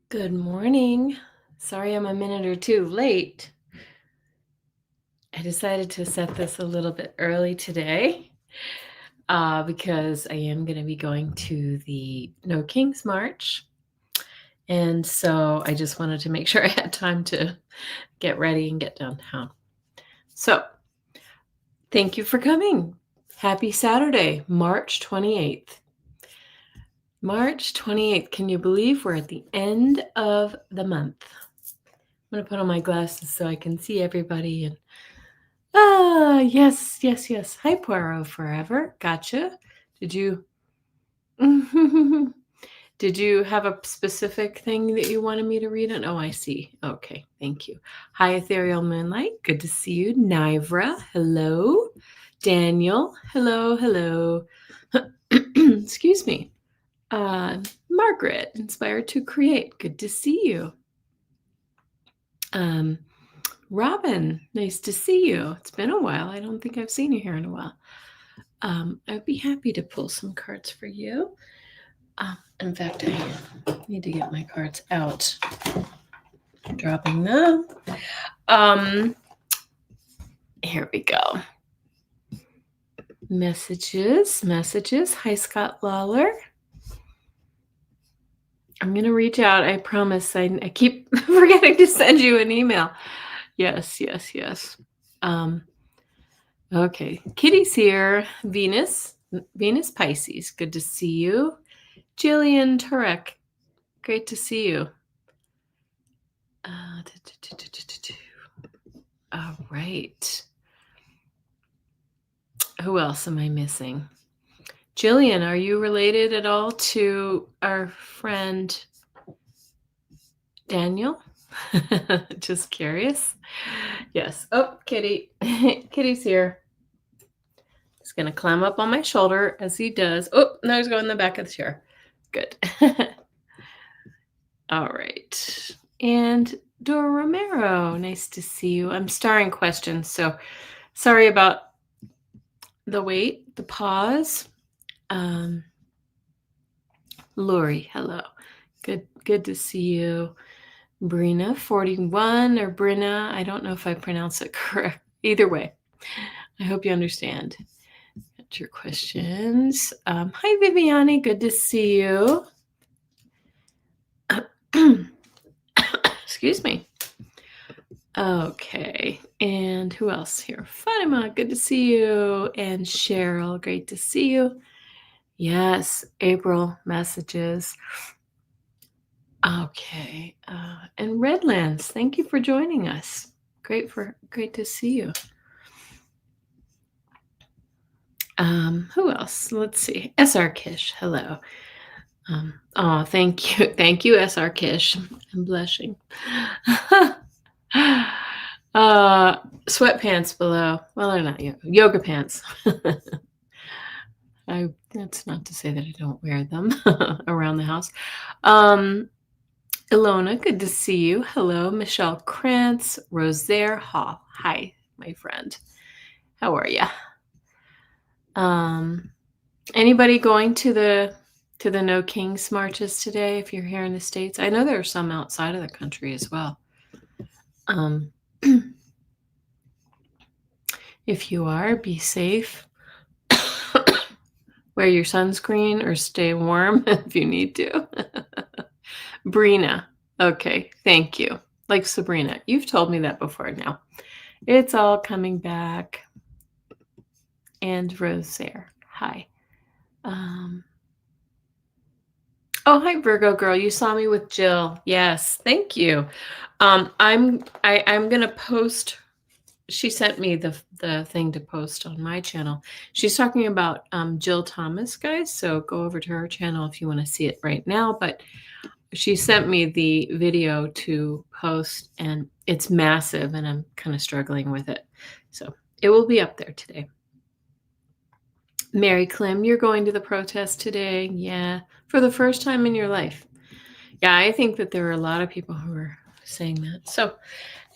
Good morning. Sorry I'm a minute or two late. I decided to set this a little bit early today because I am going to be going to the No Kings March. And so I just wanted to make sure I had time to get ready and get downtown. So thank you for coming. Happy Saturday, March 28th. March 28th. Can you believe we're at the end of the month? I'm going to put on my glasses so I can see everybody and yes. Hi, Poirot Forever. Gotcha. Did you did you have a specific thing that you wanted me to read on? Oh, I see. Okay, thank you. Hi, Ethereal Moonlight. Good to see you. Nivra, hello. Daniel, hello. Excuse me. Margaret, Inspired to Create. Good to see you. Robin, nice to see you. It's been a while. I don't think I've seen you here in a while. I'd be happy to pull some cards for you. In fact, I need to get my cards out. I'm dropping them. Here we go. Messages. Hi, Scott Lawler. I'm going to reach out. I promise. I keep forgetting to send you an email. Yes. Okay. Kitty's here. Venus Pisces. Good to see you. Jillian Turek. Great to see you. All right. Who else am I missing? Jillian, are you related at all to our friend Daniel? Just curious. Yes. Oh, Kitty. Kitty's here. He's going to climb up on my shoulder as he does. Oh, now he's going in the back of the chair. Good. All right. And Dora Romero, nice to see you. I'm starring questions, so sorry about the wait, the pause. Lori, hello. Good to see you. Brina, 41, or Brina. I don't know if I pronounce it correct. Either way, I hope you understand. Got your questions. Hi, Viviani. Good to see you. Excuse me. Okay. And who else here? Fatima, good to see you. And Cheryl, great to see you. Yes, April, messages. Okay. And Redlands, thank you for joining us. Great to see you. Who else? Let's see. SR Kish, hello. Thank you. Thank you, SR Kish. I'm blushing. Sweatpants below. Well, they're not yoga pants. That's not to say that I don't wear them around the house. Ilona, good to see you. Hello, Michelle Krantz, Rosaire Hall. Hi, my friend. How are you? Anybody going to the No Kings marches today? If you're here in the States, I know there are some outside of the country as well. If you are, be safe. Wear your sunscreen or stay warm if you need to. Brina. Okay, thank you. Like Sabrina. You've told me that before now. It's all coming back. And Rosaire. Hi. Oh, hi, Virgo girl. You saw me with Jill. Yes, thank you. I'm gonna post. She sent me the thing to post on my channel. She's talking about Jill Thomas, guys. So go over to her channel if you want to see it right now. But she sent me the video to post, and it's massive, and I'm kind of struggling with it. So it will be up there today. Mary Clem, you're going to the protest today? Yeah, for the first time in your life. Yeah, I think that there are a lot of people who are saying that. So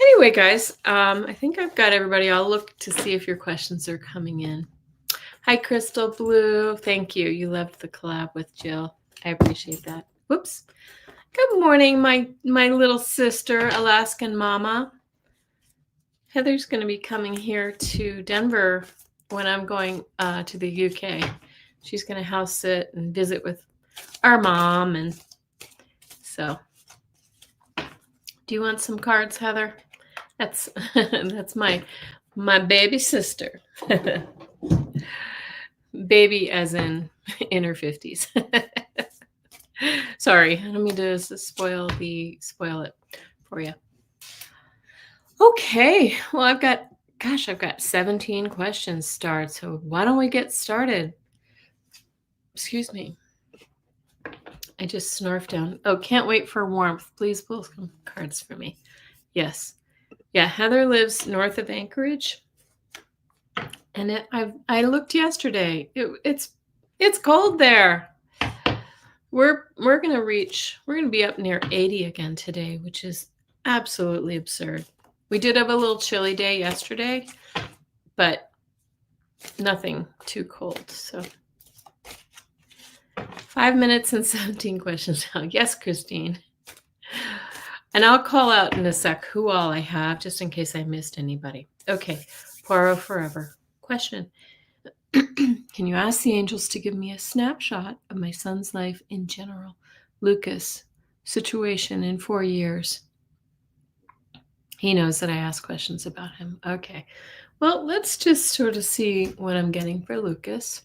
anyway, guys, I think I've got everybody. I'll look to see if your questions are coming in. Hi, Crystal Blue. Thank you. You loved the collab with Jill. I appreciate that. Whoops. Good morning, my little sister, Alaskan Mama. Heather's going to be coming here to Denver when I'm going to the UK. She's going to house sit and visit with our mom, and so. Do you want some cards, Heather? That's that's my baby sister. Baby as in her 50s. Sorry, I don't mean to spoil it for you. Okay, well I've got 17 questions start, so why don't we get started? Excuse me. I just snarfed down. Oh, can't wait for warmth. Please pull some cards for me. Yes. Yeah, Heather lives north of Anchorage. And I looked yesterday. It's cold there. We're gonna be up near 80 again today, which is absolutely absurd. We did have a little chilly day yesterday, but nothing too cold. So 5 minutes and 17 questions now. Yes, Christine. And I'll call out in a sec who all I have, just in case I missed anybody. Okay, Poirot Forever. Question. Can you ask the angels to give me a snapshot of my son's life in general? Lucas, situation in 4 years. He knows that I ask questions about him. Okay. Well, let's just sort of see what I'm getting for Lucas.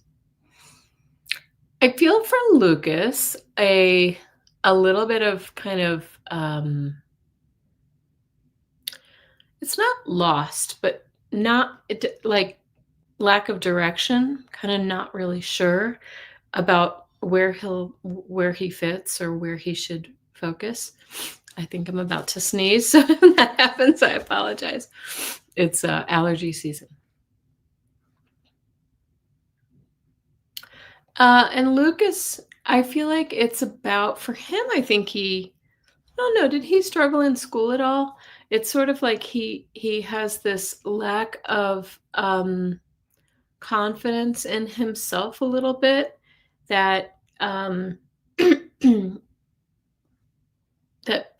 I feel for Lucas a little bit of kind of it's not lost, but not like lack of direction, kind of not really sure about where he fits or where he should focus. I think I'm about to sneeze, so when that happens, I apologize. It's allergy season. And Lucas, I feel like it's about, for him, I don't know, did he struggle in school at all? It's sort of like he has this lack of confidence in himself a little bit that that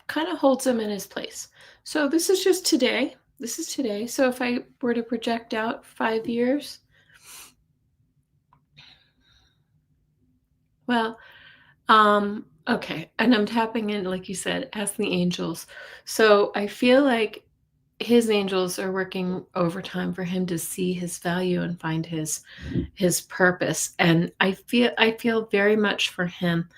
kind of holds him in his place. So this is just today. This is today. So if I were to project out 5 years, well, okay. And I'm tapping in, like you said, ask the angels. So I feel like his angels are working overtime for him to see his value and find his purpose. And I feel very much for him,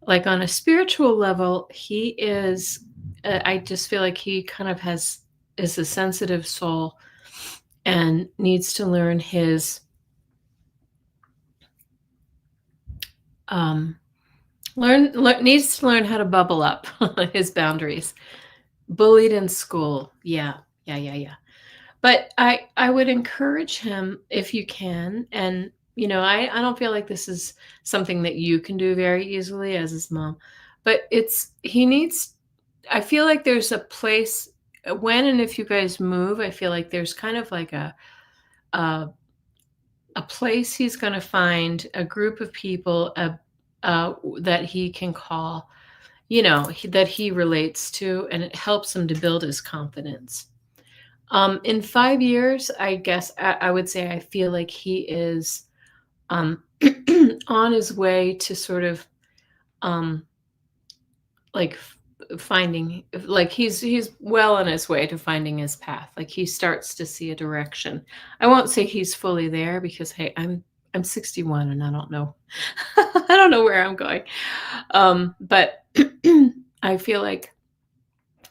like on a spiritual level, he is, I just feel like he kind of is a sensitive soul and needs to learn his, needs to learn how to bubble up his boundaries. Bullied in school. Yeah. But I would encourage him, if you can, and I don't feel like this is something that you can do very easily as his mom, but I feel like there's a place when and if you guys move, I feel like there's kind of like a place he's going to find, a group of people that he can call, that he relates to, and it helps him to build his confidence. In 5 years, I guess I would say I feel like he is on his way to sort of like finding, like he's well on his way to finding his path. Like he starts to see a direction. I won't say he's fully there because hey, I'm 61 and I don't know I don't know where I'm going. But I feel like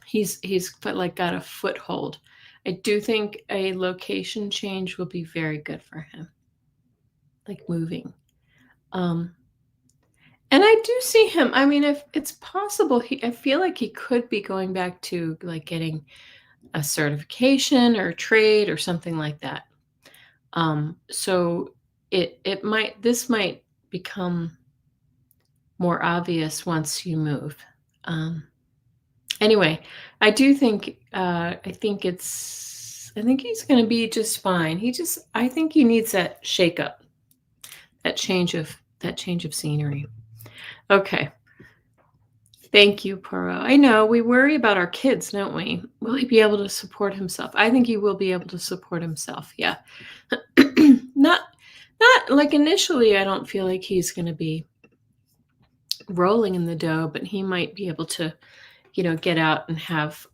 he's got a foothold. I do think a location change will be very good for him, like moving. And I do see him. I mean, if it's possible, I feel like he could be going back to like getting a certification or a trade or something like that. So this might become more obvious once you move. Anyway, I do think I think he's going to be just fine. I think he needs that shake up, that change of scenery. Okay. Thank you, Paro. I know we worry about our kids, don't we? Will he be able to support himself? I think he will be able to support himself. Yeah. not not like initially I don't feel like he's going to be rolling in the dough, but he might be able to, get out and have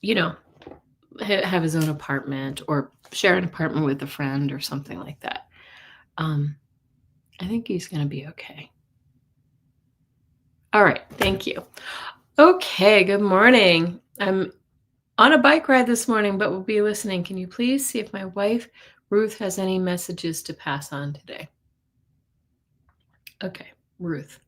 you know, have his own apartment or share an apartment with a friend or something like that. I think he's going to be okay. All right. Thank you. Okay. Good morning. I'm on a bike ride this morning, but will be listening. Can you please see if my wife, Ruth, has any messages to pass on today? Okay. Ruth.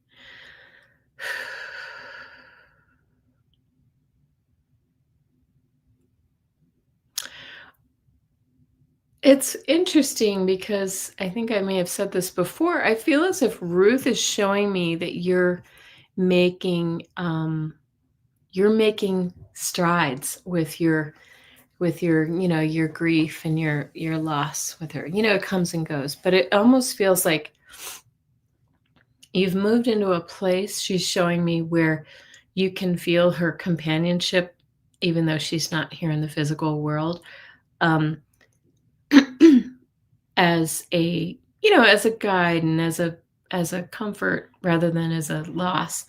It's interesting because I think I may have said this before. I feel as if Ruth is showing me that making you're making strides with your your grief and your loss with her. It comes and goes, but it almost feels like you've moved into a place, she's showing me, where you can feel her companionship even though she's not here in the physical world. Um, as a as a guide and as a comfort rather than as a loss.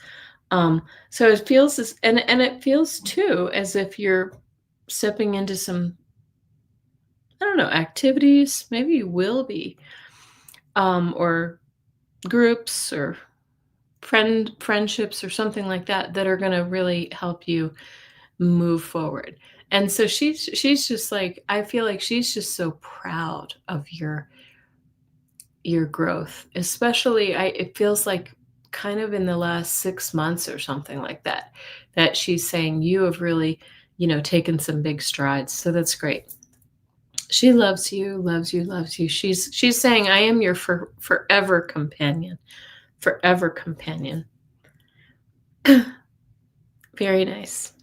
So it feels and it feels too as if you're stepping into some, I don't know, activities. Maybe you will be, or groups or friendships or something like that that are going to really help you move forward. And so she's just like, I feel like she's just so proud of your growth, especially it feels like kind of in the last 6 months or something like that, that she's saying you have really, taken some big strides. So that's great. She loves you, loves you, loves you. She's saying, I am your forever companion, forever companion. Very nice.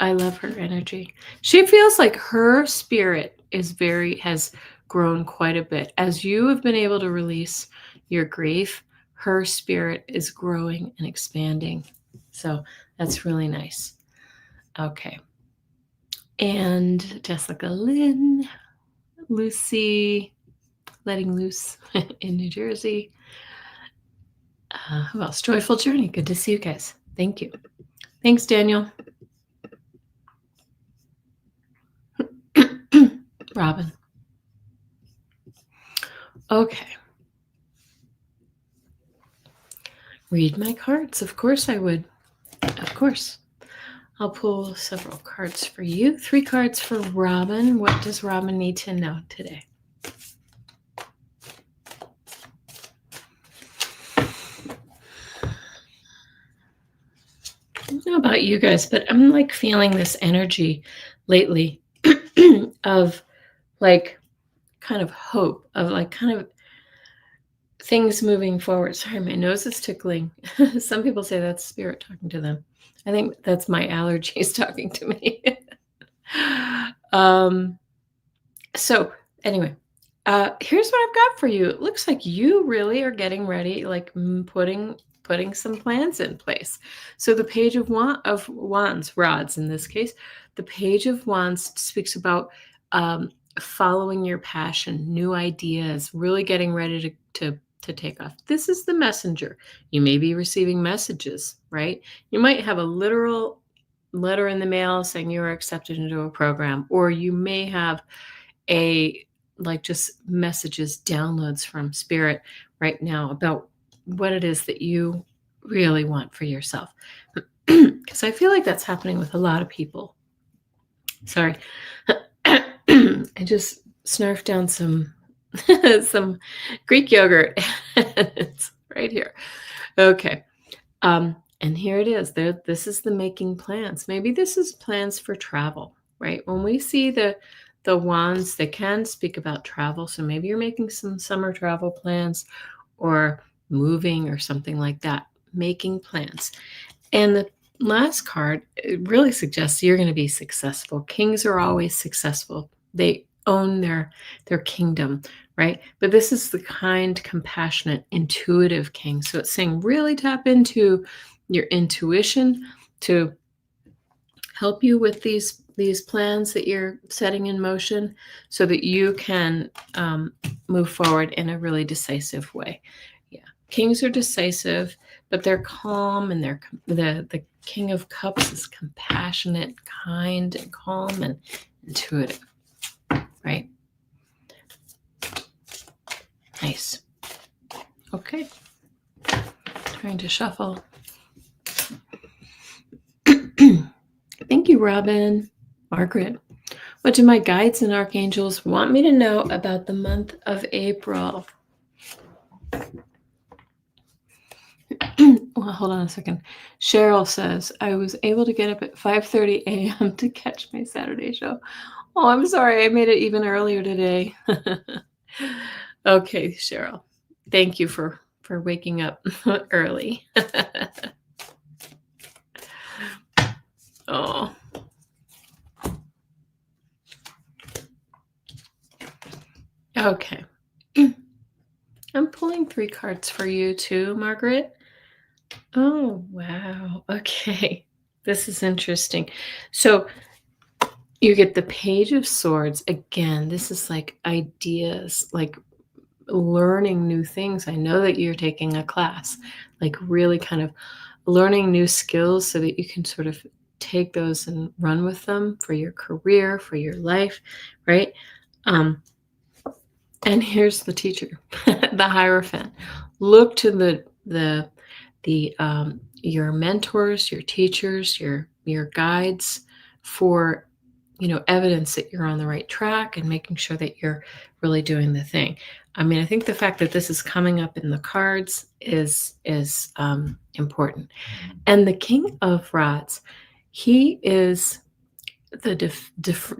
I love her energy. She feels like her spirit has grown quite a bit. As you have been able to release your grief, her spirit is growing and expanding. So that's really nice. Okay. And Jessica Lynn, Lucy, letting loose in New Jersey. Who else? Joyful Journey. Good to see you guys. Thank you. Thanks, Daniel. Robin. Okay. Read my cards. Of course I would. Of course. I'll pull several cards for you. 3 cards for Robin. What does Robin need to know today? I don't know about you guys, but I'm like feeling this energy lately of like kind of hope, of like kind of things moving forward. Sorry, my nose is tickling. Some people say that's spirit talking to them. I think that's my allergies talking to me. So anyway, here's what I've got for you. It looks like you really are getting ready, like putting some plans in place. So the Page of Wands, rods in this case, the Page of Wands speaks about following your passion, new ideas, really getting ready to take off. This is the messenger. You may be receiving messages, right? You might have a literal letter in the mail saying you are accepted into a program, or you may have just messages, downloads from spirit right now about what it is that you really want for yourself. Because I feel like that's happening with a lot of people. Sorry. I just snarfed down some Greek yogurt. It's right here. Okay. And here it is. This is the making plans. Maybe this is plans for travel, right? When we see the wands, they can speak about travel. So maybe you're making some summer travel plans or moving or something like that, making plans. And the last card, it really suggests you're going to be successful. Kings are always successful. They own their kingdom, right? But this is the kind, compassionate, intuitive king. So it's saying really tap into your intuition to help you with these plans that you're setting in motion so that you can move forward in a really decisive way. Yeah, kings are decisive, but they're calm, and the King of Cups is compassionate, kind, and calm and intuitive, right? Nice. Okay. Trying to shuffle. Thank you, Robin. Margaret. What do my guides and archangels want me to know about the month of April? Well, hold on a second. Cheryl says, I was able to get up at 5:30 a.m. to catch my Saturday show. Oh, I'm sorry. I made it even earlier today. Okay, Cheryl. Thank you for waking up early. Oh. Okay. I'm pulling 3 cards for you too, Margaret. Oh, wow. Okay. This is interesting. So you get the Page of Swords. Again, this is like ideas, like learning new things. I know that you're taking a class, like really kind of learning new skills so that you can sort of take those and run with them for your career, for your life, right? And here's the teacher, the Hierophant. Look to your mentors, your teachers, your guides for evidence that you're on the right track and making sure that you're really doing the thing. I mean, I think the fact that this is coming up in the cards is important. And the King of Rods, he is the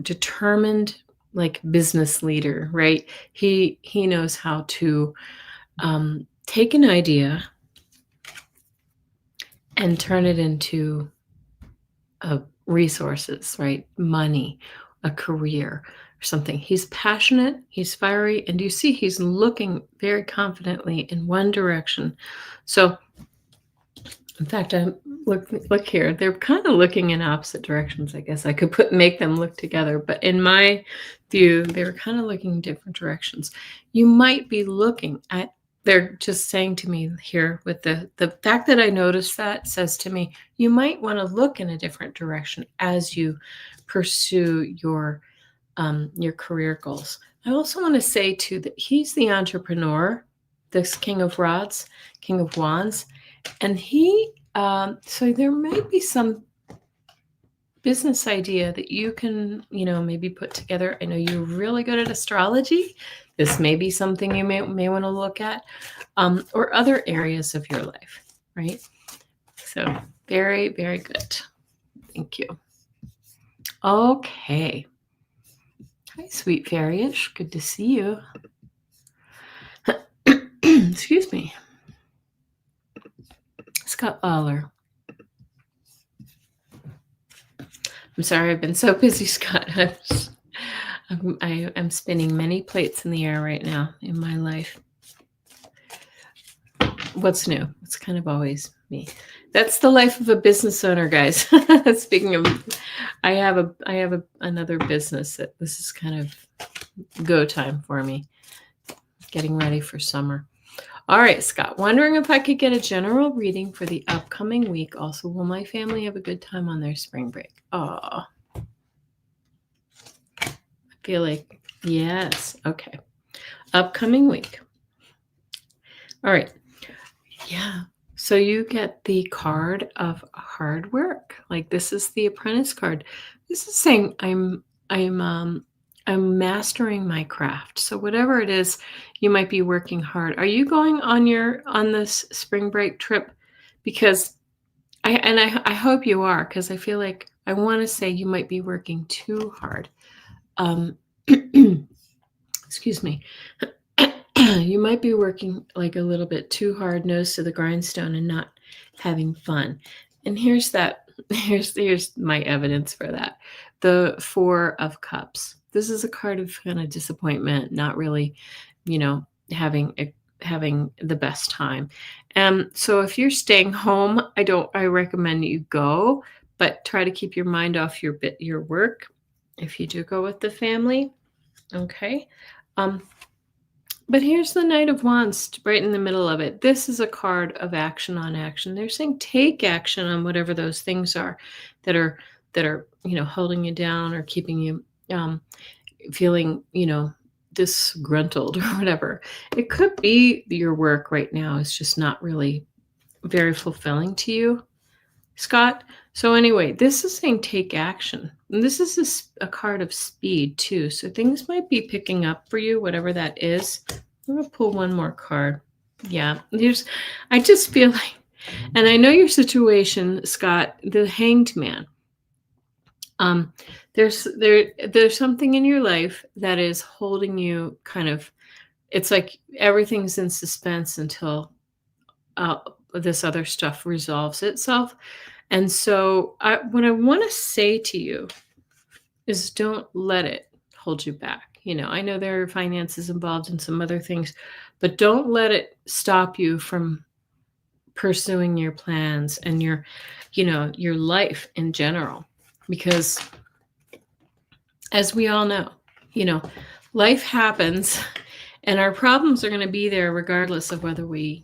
determined, like, business leader, right? He knows how to take an idea and turn it into resources, right? Money, a career, or something. He's passionate, he's fiery, and you see he's looking very confidently in one direction. So, in fact, look here. They're kind of looking in opposite directions. I guess I could make them look together, but in my view, they're kind of looking in different directions. You might be looking at. They're just saying to me here, with the fact that I noticed that says to me, you might want to look in a different direction as you pursue your career goals. I also want to say too that he's the entrepreneur, this King of Rods, King of Wands, and he. So there might be some business idea that you can, maybe put together. I know you're really good at astrology. This may be something you may want to look at, or other areas of your life, right? So very, very good. Thank you. Okay. Hi, sweet fairyish. Good to see you. Excuse me. Scott Lawler. I'm sorry, I've been so busy, Scott. I'm spinning many plates in the air right now in my life. What's new? It's kind of always me. That's the life of a business owner, guys. Speaking of, I have another business that this is kind of go time for me. Getting ready for summer. All right, Scott, wondering if I could get a general reading for the upcoming week. Also, will my family have a good time on their spring break? Oh, I feel like, yes. Okay. Upcoming week. All right. Yeah. So you get the card of hard work. Like, this is the Apprentice card. This is saying I'm mastering my craft. So whatever it is, you might be working hard. Are you going on this spring break trip? Because I hope you are, because I feel like I want to say you might be working too hard. Excuse me. You might be working like a little bit too hard, nose to the grindstone, and not having fun. And here's my evidence for that. The Four of Cups. This is a card of kind of disappointment, not really you know, having the best time. So if you're staying home, I recommend you go, but try to keep your mind off your work if you do go with the family. Okay. Um, but here's the Knight of Wands right in the middle of it. This is a card of action on action. They're saying take action on whatever those things are that are holding you down or keeping you feeling, disgruntled or whatever. It could be your work right now is just not really very fulfilling to you, Scott. So anyway, this is saying take action. And this is a card of speed too. So things might be picking up for you, whatever that is. I'm going to pull one more card. Yeah, I just feel like, and I know your situation, Scott, the Hanged Man. There's something in your life that is holding you kind of, it's like everything's in suspense until this other stuff resolves itself. And so what I want to say to you is don't let it hold you back. I know there are finances involved and some other things, but don't let it stop you from pursuing your plans and your life in general. Because as we all know, life happens and our problems are going to be there regardless of whether we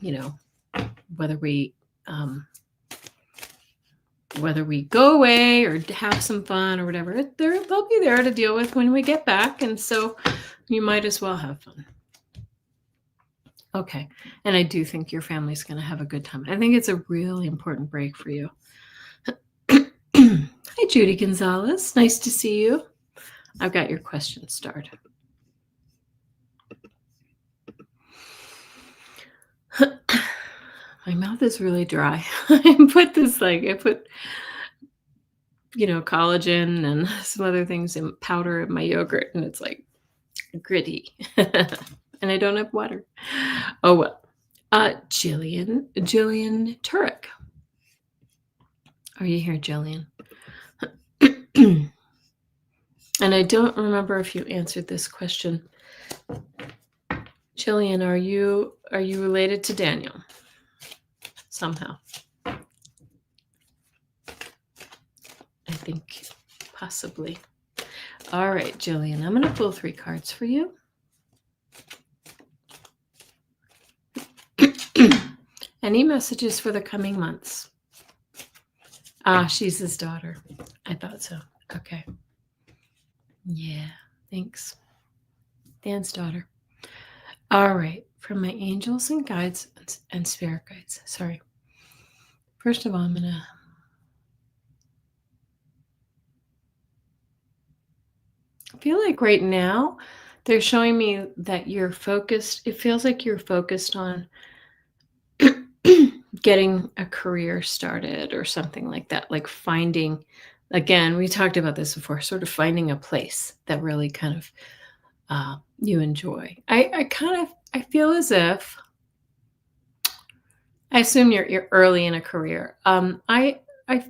go away or have some fun or whatever. They'll be there to deal with when we get back. And so you might as well have fun. Okay. And I do think your family's going to have a good time. I think it's a really important break for you. Hi, Judy Gonzalez. Nice to see you. I've got your questions started. My mouth is really dry. I put collagen and some other things in powder in my yogurt, and it's like gritty. And I don't have water. Oh, well. Jillian Turek. Are you here, Jillian? And I don't remember if you answered this question. Jillian, are you related to Daniel? Somehow. I think possibly. All right, Jillian, I'm going to pull 3 cards for you. Any messages for the coming months? She's his daughter. I thought so. Okay. Yeah, thanks. Dan's daughter. All right, from my angels and guides and spirit guides. Sorry. First of all, I'm going to feel like right now they're showing me that you're focused. It feels like you're focused on getting a career started or something like that, like finding, again, we talked about this before, sort of finding a place that really kind of you enjoy. I feel as if, I assume you're early in a career. I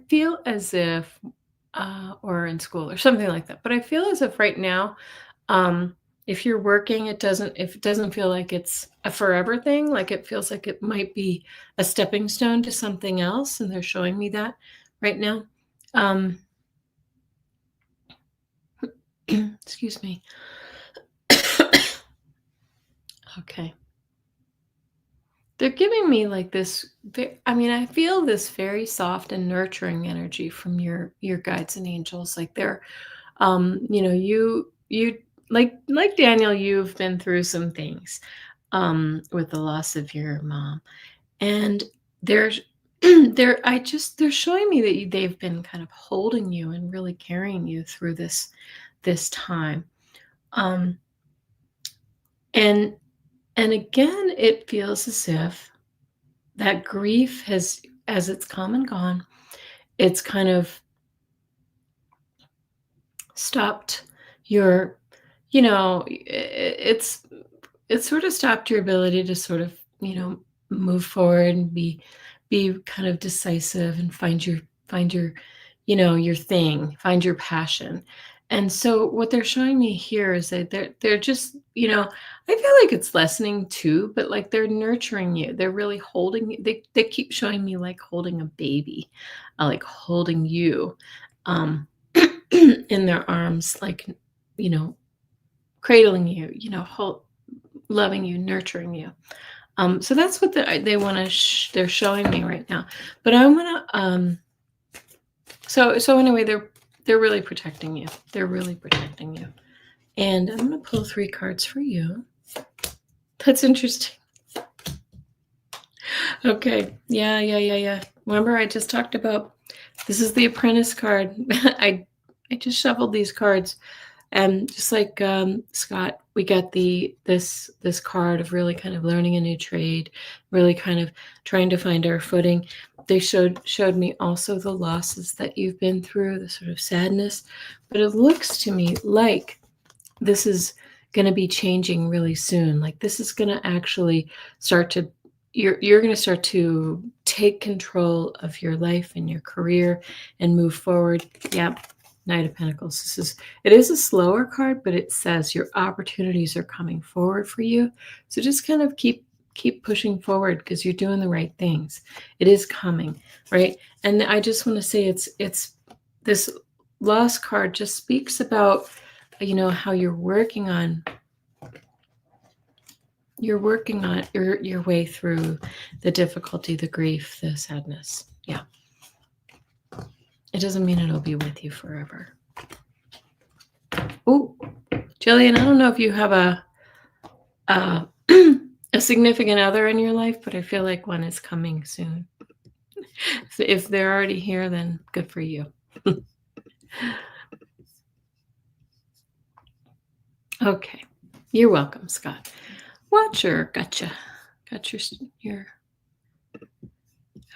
feel as if, or in school or something like that, but I feel as if right now, if you're working, it doesn't feel like it's a forever thing. Like it feels like it might be a stepping stone to something else. And they're showing me that right now. Excuse me. Okay. They're giving me like this, I feel this very soft and nurturing energy from your guides and angels. Like they're, you like Daniel, you've been through some things with the loss of your mom, and they're showing me that they've been kind of holding you and really carrying you through this time, and again, it feels as if that grief has, as it's come and gone, it's kind of stopped your, it's sort of stopped your ability to sort of, move forward and be kind of decisive and find your, your thing, find your passion. And so what they're showing me here is that they're just, I feel like it's lessening too, but like they're nurturing you. They're really holding you. They keep showing me like holding a baby, like holding you in their arms, like, cradling you, loving you, nurturing you. So that's what they want to. They're showing me right now. But I want to. So anyway, they're really protecting you. They're really protecting you. And I'm going to pull 3 cards for you. That's interesting. Okay. Yeah. Remember, I just talked about this is the Apprentice card. I just shuffled these cards, and just like Scott, we got this card of really kind of learning a new trade, really kind of trying to find our footing. They showed me also the losses that you've been through, the sort of sadness, but it looks to me like this is going to be changing really soon. Like this is going to actually start to you're going to start to take control of your life and your career and move forward. Yep. Knight of Pentacles. It is a slower card, but it says your opportunities are coming forward for you. So just kind of keep pushing forward because you're doing the right things. It is coming, right? And I just want to say it's this Lost card just speaks about how you're working on your way through the difficulty, the grief, the sadness. Yeah. It doesn't mean it'll be with you forever. Oh, Jillian, I don't know if you have a significant other in your life, but I feel like one is coming soon. So if they're already here, then good for you. Okay. You're welcome, Scott. Watcher, gotcha. Got your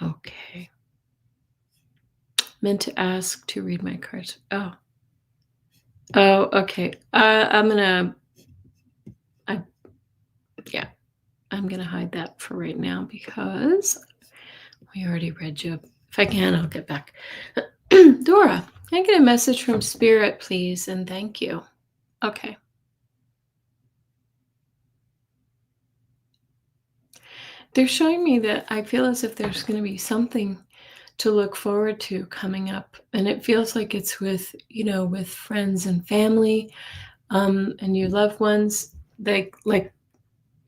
okay. Meant to ask to read my cards. Oh, okay. I'm gonna hide that for right now because we already read you. If I can, I'll get back. Dora, can I get a message from Spirit, please? And thank you. Okay. They're showing me that I feel as if there's going to be something to look forward to coming up. And it feels like it's with friends and family, and your loved ones. Like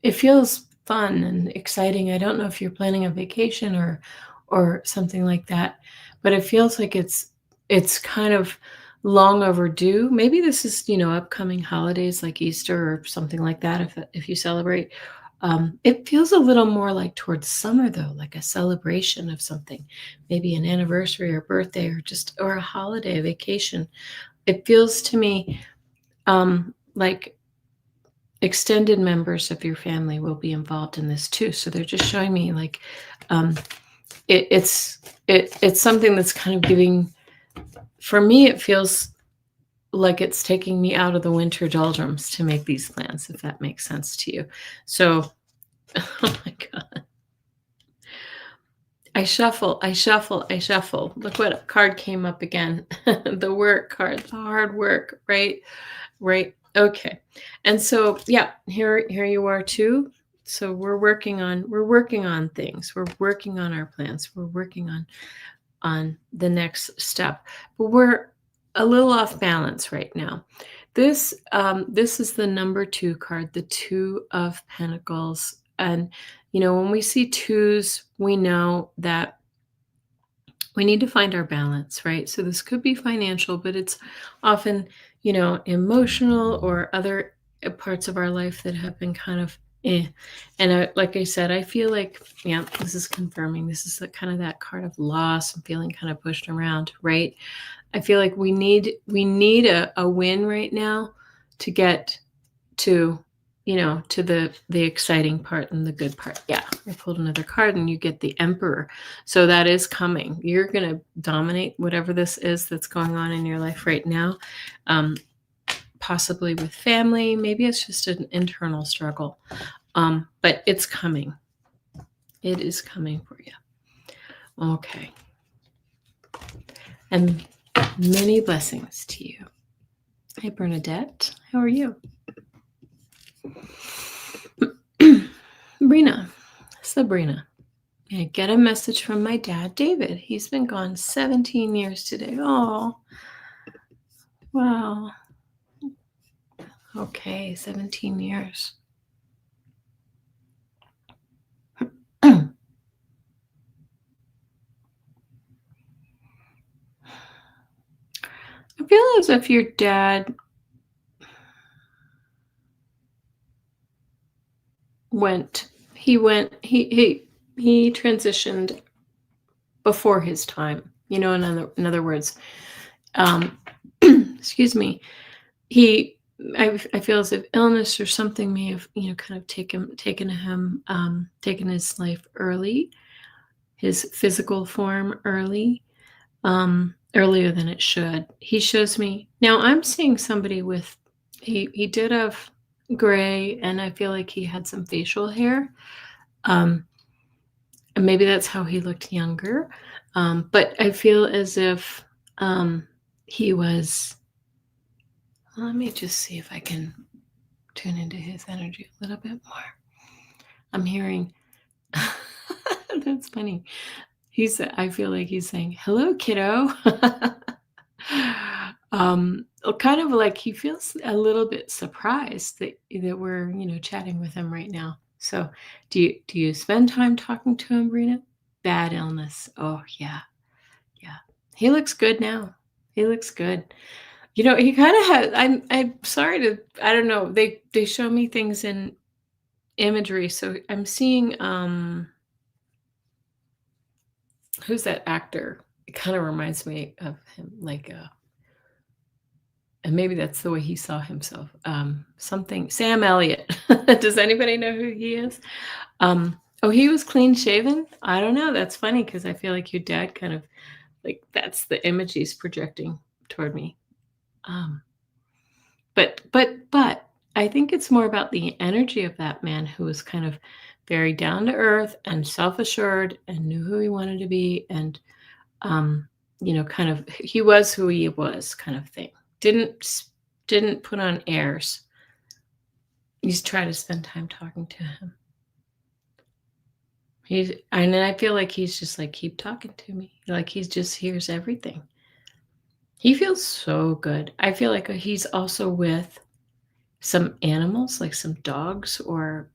it feels fun and exciting. I don't know if you're planning a vacation or something like that, but it feels like it's kind of long overdue. Maybe this is, upcoming holidays like Easter or something like that if you celebrate. It feels a little more like towards summer though, like a celebration of something, maybe an anniversary or birthday or a holiday, a vacation. It feels to me like extended members of your family will be involved in this too. So they're just showing me like it's something that's kind of giving, for me, it feels like it's taking me out of the winter doldrums to make these plans, if that makes sense to you. So, oh my God. I shuffle. Look what card came up again. The work card, the hard work, right? Right. Okay. And so, yeah, here you are too. So we're working on things. We're working on our plans. We're working on the next step. But we're a little off balance right now. This is the number 2 card, the 2 of Pentacles. And when we see 2s, we know that we need to find our balance, right? So this could be financial, but it's often, emotional or other parts of our life that have been kind of eh. And like I said, I feel like, yeah, this is confirming. This is kind of that card of loss and feeling kind of pushed around, right? I feel like we need a win right now to get to to the exciting part and the good part. Yeah, I pulled another card and you get the Emperor. So that is coming. You're going to dominate whatever this is that's going on in your life right now. Possibly with family. Maybe it's just an internal struggle. But it's coming. It is coming for you. Okay. And many blessings to you. Hi, Bernadette. How are you? Sabrina. I get a message from my dad, David. He's been gone 17 years today. Oh, wow. Okay, 17 years. I feel as if your dad he transitioned before his time. In other words, excuse me. I feel as if illness or something may have, kind of taken his life early, his physical form early, earlier than it should. He shows me now. I'm seeing somebody with he did have gray, and I feel like he had some facial hair. And maybe that's how he looked younger. But I feel as if he was. Let me just see if I can tune into his energy a little bit more. I'm hearing. That's funny. I feel like he's saying, "Hello, kiddo." Kind of like he feels a little bit surprised that we're, chatting with him right now. So, do you spend time talking to him, Rena? Bad illness. Oh, yeah. Yeah. He looks good now. He looks good. He kind of has. I'm sorry to. I don't know. They show me things in imagery, so I'm seeing. Who's that actor? It kind of reminds me of him, like, and maybe that's the way he saw himself. Something Sam Elliott. Does anybody know who he is? Oh, he was clean shaven. I don't know. That's funny because I feel like your dad kind of like that's the image he's projecting toward me. But I think it's more about the energy of that man who was kind of very down to earth and self-assured and knew who he wanted to be, and kind of he was who he was, kind of thing. Didn't put on airs. You just try to spend time talking to him. And then I feel like he's just like, keep talking to me. Like he just hears everything. He feels so good. I feel like he's also with some animals, like some dogs, or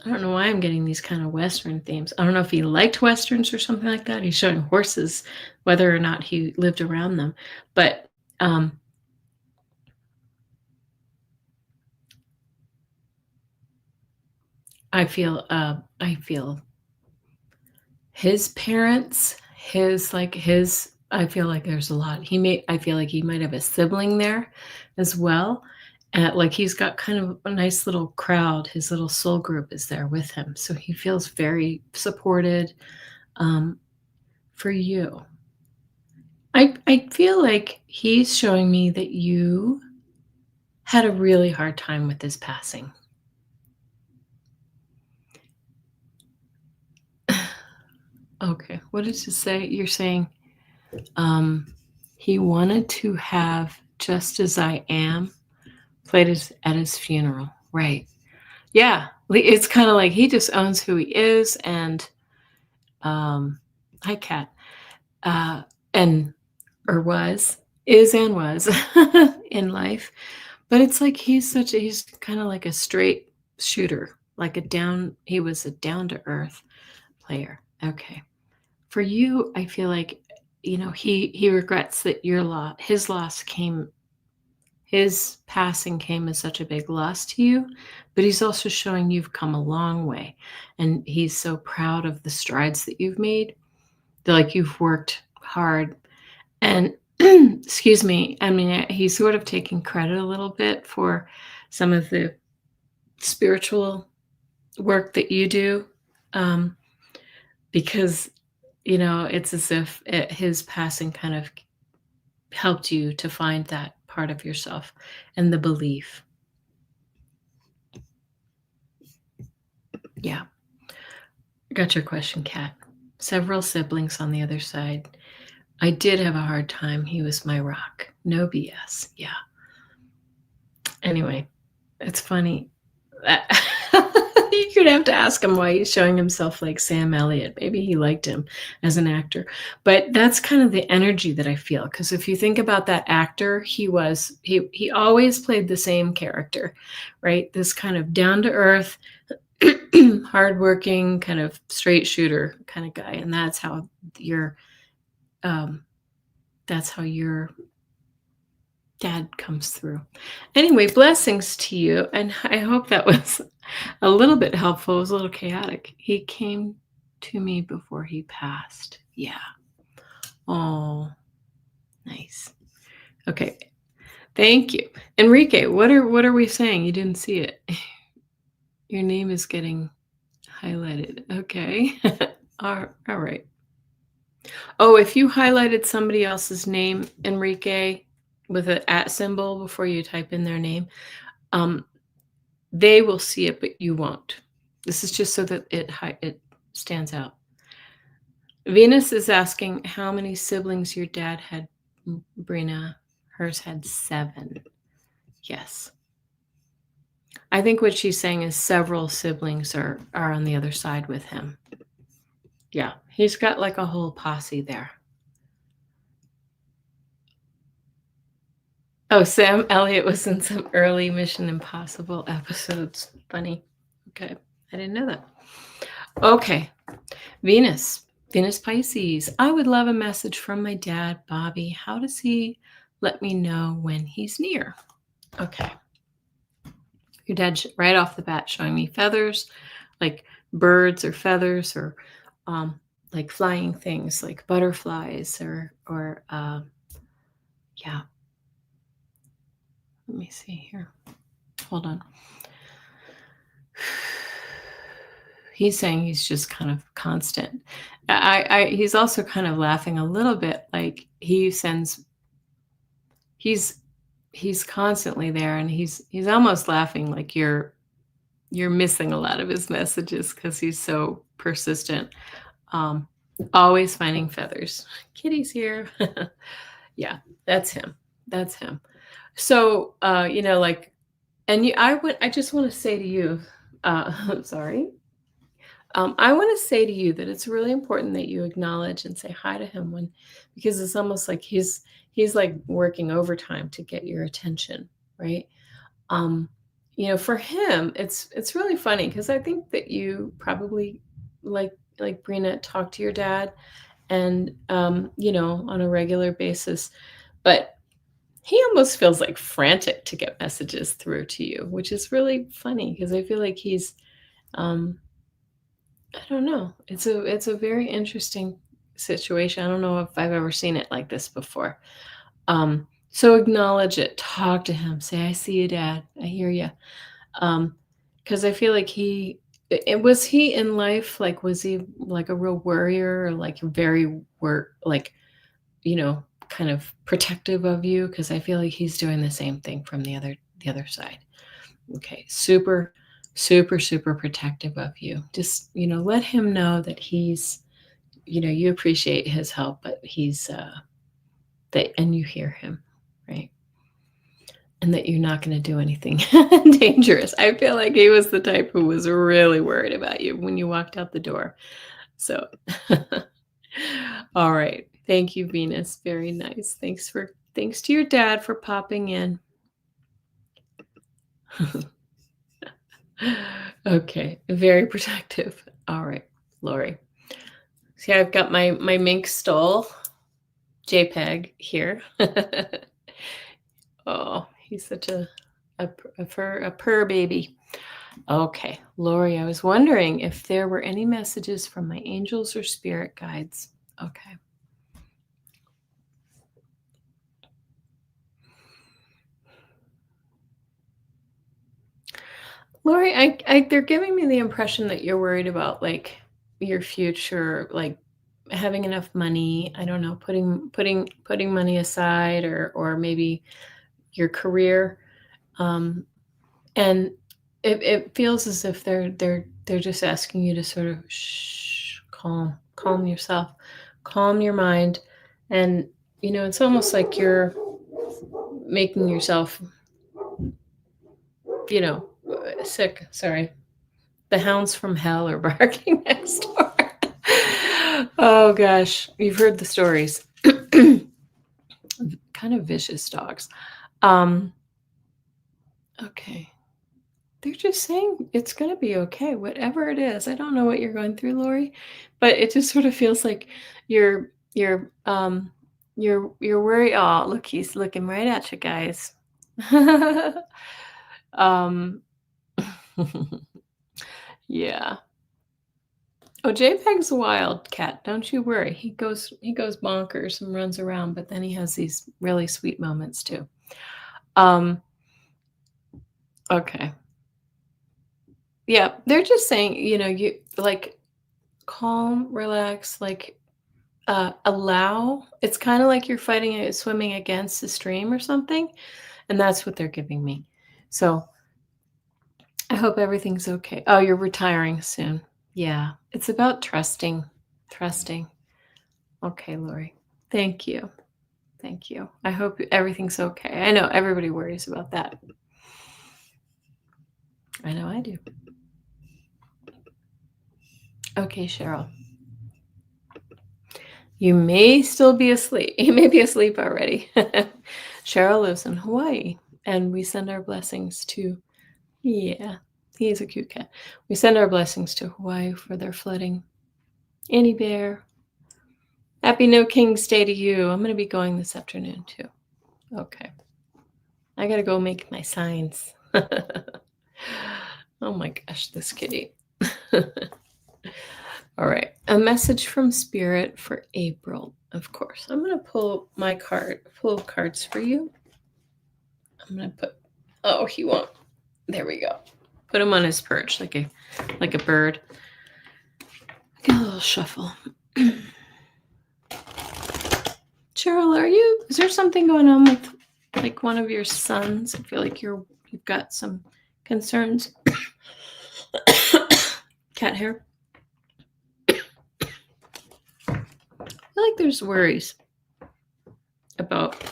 I don't know why I'm getting these kind of Western themes. I don't know if he liked Westerns or something like that. He's showing horses, whether or not he lived around them. But I feel his parents, I feel like there's a lot. I feel like he might have a sibling there as well. Like he's got kind of a nice little crowd. His little soul group is there with him. So he feels very supported for you. I feel like he's showing me that you had a really hard time with his passing. Okay, what did you say? You're saying he wanted to have Just As I Am played at his funeral. Right. Yeah. It's kind of like he just owns who he is. And hi, Kat. And or was, is and was in life. But it's like he's kind of like a straight shooter, he was a down to earth player. Okay. For you, I feel like, he regrets that his passing came as such a big loss to you, but he's also showing you've come a long way. And he's so proud of the strides that you've made. Like you've worked hard. And excuse me, I mean, he's sort of taking credit a little bit for some of the spiritual work that you do, because it's as if his passing kind of helped you to find that part of yourself and the belief. Yeah. Got your question, Kat. Several siblings on the other side. I did have a hard time. He was my rock. No BS. Yeah. Anyway, it's funny. You'd have to ask him why he's showing himself like Sam Elliott. Maybe he liked him as an actor. But that's kind of the energy that I feel. Because if you think about that actor, he always played the same character, right? This kind of down to earth, hardworking, kind of straight shooter kind of guy. And that's how your dad comes through. Anyway, blessings to you. And I hope that was a little bit helpful. It was a little chaotic. He came to me before he passed. Yeah. Oh, nice. Okay. Thank you. Enrique, what are we saying? You didn't see it. Your name is getting highlighted. Okay. All right. Oh, if you highlighted somebody else's name, Enrique, with an @ symbol before you type in their name, they will see it, but you won't. This is just so that it stands out. Venus is asking how many siblings your dad had, Brina. Hers had 7. Yes. I think what she's saying is several siblings are on the other side with him. Yeah, he's got like a whole posse there. Oh, Sam Elliott was in some early Mission Impossible episodes. Funny. Okay, I didn't know that. Okay, Venus Pisces. I would love a message from my dad, Bobby. How does he let me know when he's near? Okay. Your dad right off the bat showing me feathers, like birds or feathers, or like flying things like butterflies or yeah. Let me see here. Hold on. He's saying he's just kind of constant. He's also kind of laughing a little bit, like he's constantly there, and he's almost laughing like you're missing a lot of his messages because he's so persistent. Always finding feathers. Kitty's here. Yeah, that's him. So like, and I just want to say to you, sorry. I want to say to you that it's really important that you acknowledge and say hi to him because it's almost like he's like working overtime to get your attention, right? For him, it's really funny because I think that you probably like Brina talk to your dad and on a regular basis, but he almost feels like frantic to get messages through to you, which is really funny because I feel like he's I don't know. It's a very interesting situation. I don't know if I've ever seen it like this before. So acknowledge it. Talk to him. Say, "I see you, Dad. I hear you." Because I feel like was he in life, like, was he like a real worrier or like very kind of protective of you? Because I feel like he's doing the same thing from the other side. Okay, super, super, super protective of you. Just, let him know that he's, you appreciate his help, but he's, and you hear him, right? And that you're not going to do anything dangerous. I feel like he was the type who was really worried about you when you walked out the door. So, all right. Thank you, Venus. Very nice. Thanks to your dad for popping in. Okay, very protective. All right, Lori. See, I've got my mink stole JPEG here. Oh, he's such a purr baby. Okay, Lori, I was wondering if there were any messages from my angels or spirit guides. Okay. Lori, they're giving me the impression that you're worried about like your future, like having enough money. I don't know, putting money aside, or maybe your career. And it feels as if they're just asking you to sort of calm yourself, calm your mind, and it's almost like you're making yourself, sick. Sorry. The hounds from hell are barking next door. Oh gosh, you've heard the stories. Kind of vicious dogs. Okay. They're just saying it's gonna be okay, whatever it is. I don't know what you're going through, Lori, but it just sort of feels like you're worried. Oh, look, he's looking right at you guys. um yeah. Oh, JPEG's a wild cat, don't you worry. He goes bonkers and runs around, but then he has these really sweet moments too. Um, okay. Yeah, they're just saying, you like calm, relax, like allow. It's kind of like you're swimming against the stream or something, and that's what they're giving me. So I hope everything's okay. Oh, you're retiring soon. Yeah, it's about trusting, trusting. Okay, Lori. Thank you. Thank you. I hope everything's okay. I know everybody worries about that. I know I do. Okay, Cheryl. You may still be asleep. You may be asleep already. Cheryl lives in Hawaii, and we send our blessings to, yeah, he's a cute cat. We send our blessings to Hawaii for their flooding. Annie Bear, happy No King's Day to you. I'm going to be going this afternoon too. Okay. I got to go make my signs. Oh my gosh, this kitty. All right. A message from Spirit for April, of course. I'm going to pull of cards for you. I'm going to oh, he won't. There we go. Put him on his perch like a bird. Get a little shuffle. Cheryl, is there something going on with like one of your sons? I feel like you've got some concerns. Cat hair. I feel like there's worries about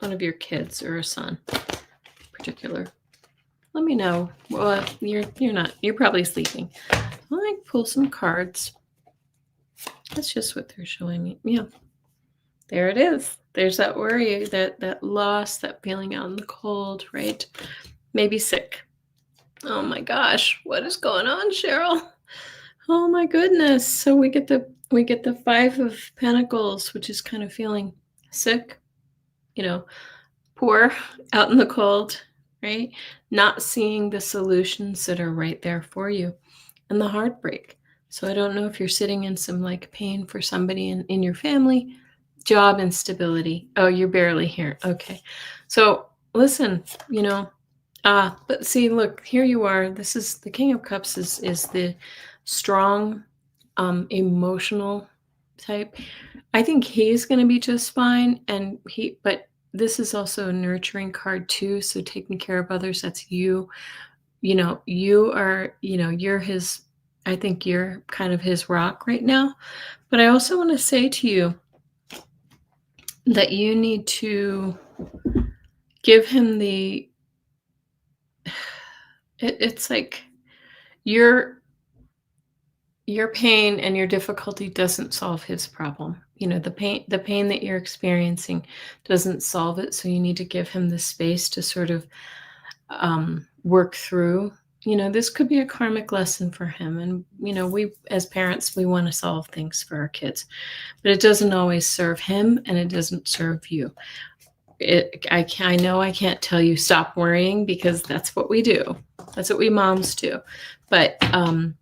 one of your kids or a son in particular. Let me know. Well, you're probably sleeping. I might pull some cards. That's just what they're showing me. Yeah. There it is. There's that worry, that loss, that feeling out in the cold, right? Maybe sick. Oh my gosh, what is going on, Cheryl? Oh my goodness. So we get the Five of Pentacles, which is kind of feeling sick, poor, out in the cold, right? Not seeing the solutions that are right there for you, and the heartbreak. So I don't know if you're sitting in some like pain for somebody in your family, job instability. Oh, you're barely here. Okay. So listen, but see, look, here you are. This is the King of Cups is the strong, emotional type. I think he's going to be just fine. But this is also a nurturing card too. So taking care of others, that's you. You are, you're his, I think you're kind of his rock right now. But I also want to say to you that you need to give him it's like your pain and your difficulty doesn't solve his problem. The pain that you're experiencing doesn't solve it. So you need to give him the space to sort of work through. This could be a karmic lesson for him. And, we as parents, we want to solve things for our kids, but it doesn't always serve him and it doesn't serve you. I know I can't tell you stop worrying because that's what we do. That's what we moms do. But I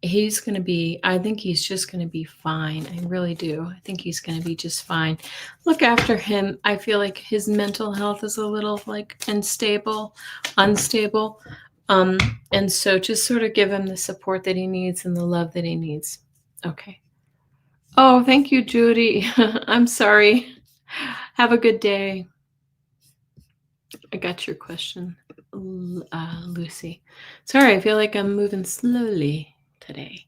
think he's just going to be fine. I really do. I think he's going to be just fine. Look after him. I feel like his mental health is a little like unstable. And so just sort of give him the support that he needs and the love that he needs. Okay. Oh, thank you, Judy. I'm sorry. Have a good day. I got your question, Lucy. Sorry, I feel like I'm moving slowly today.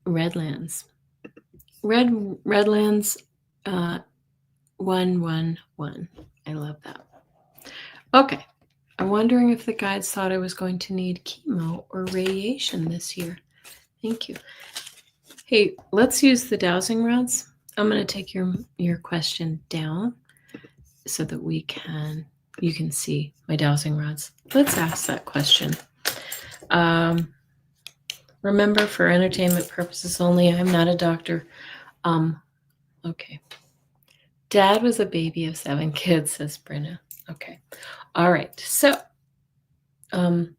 Redlands. Redlands, 111. I love that. Okay. I'm wondering if the guides thought I was going to need chemo or radiation this year. Thank you. Hey, let's use the dowsing rods. I'm going to take your question down so that you can see my dowsing rods. Let's ask that question. Remember, for entertainment purposes only, I'm not a doctor. Okay. Dad was a baby of 7 kids, says Brenna. Okay. All right. So, hold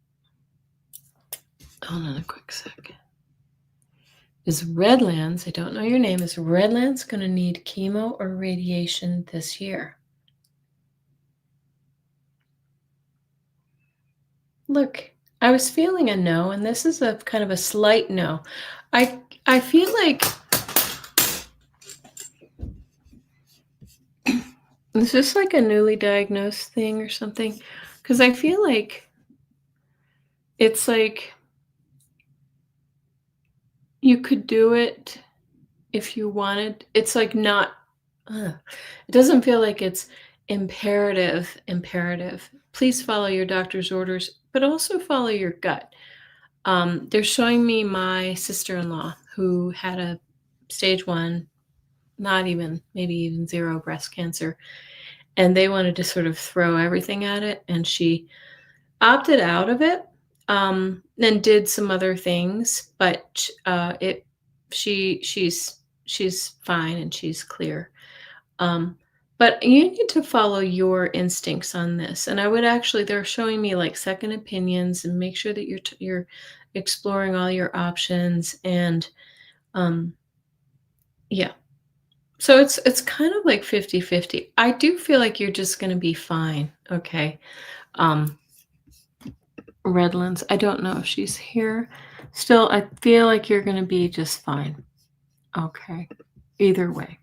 on a quick second. Is Redlands, I don't know your name, is Redlands going to need chemo or radiation this year? Look, I was feeling a no, and this is a kind of a slight no. I feel like is this like a newly diagnosed thing or something? Because I feel like it's like you could do it if you wanted. It's like not, it doesn't feel like it's imperative. Please follow your doctor's orders, but also follow your gut. They're showing me my sister-in-law who had a stage 1, not even, maybe even 0 breast cancer. And they wanted to sort of throw everything at it. And she opted out of it, and did some other things, but she's fine and she's clear. But you need to follow your instincts on this. And I would actually, they're showing me like second opinions, and make sure that you're exploring all your options. And yeah. So it's kind of like 50-50. I do feel like you're just going to be fine. Okay. Redlands, I don't know if she's here. Still, I feel like you're going to be just fine. Okay. Either way.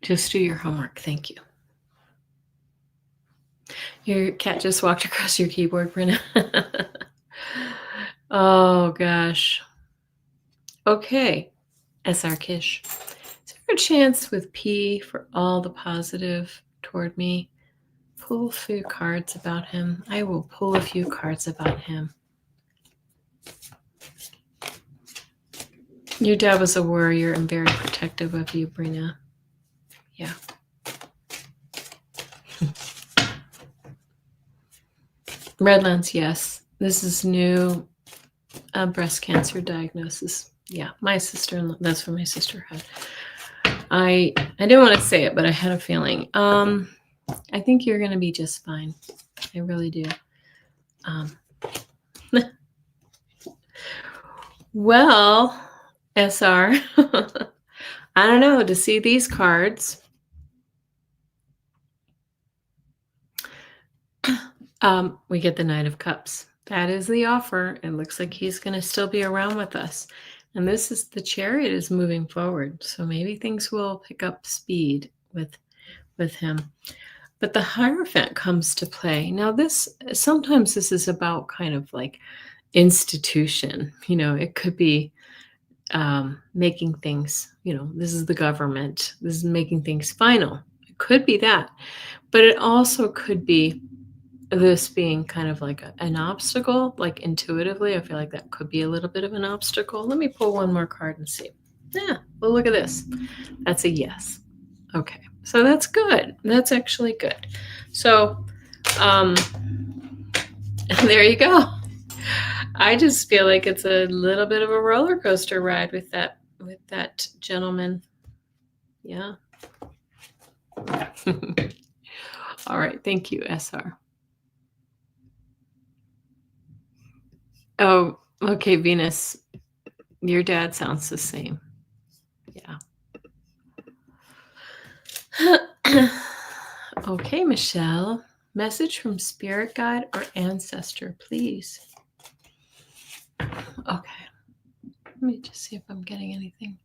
Just do your homework. Thank you. Your cat just walked across your keyboard, Brenna. Oh, gosh. Okay. SR Kish. Is there a chance with P for all the positive toward me? Pull a few cards about him. I will pull a few cards about him. Your dad was a warrior and very protective of you, Brenna. Yeah. Redlands, yes. This is new breast cancer diagnosis. Yeah, my sister-in-law, that's what my sister had. I didn't want to say it, but I had a feeling. I think you're going to be just fine. I really do. Well, SR, I don't know, to see these cards. We get the Knight of Cups. That is the offer. It looks like he's going to still be around with us. And this is the Chariot is moving forward. So maybe things will pick up speed with him. But the Hierophant comes to play. Now sometimes this is about kind of like institution. It could be making things, this is the government. This is making things final. It could be that. But it also could be this being kind of like an obstacle, like intuitively. I feel like that could be a little bit of an obstacle. Let me pull one more card and see. Yeah, well, look at this. That's a yes. Okay, so that's good. That's actually good. So there you go. I just feel like it's a little bit of a roller coaster ride with that gentleman. Yeah. All right. Thank you, SR. Oh, okay, Venus. Your dad sounds the same. Yeah. Okay, Michelle. Message from spirit guide or ancestor, please. Okay. Let me just see if I'm getting anything.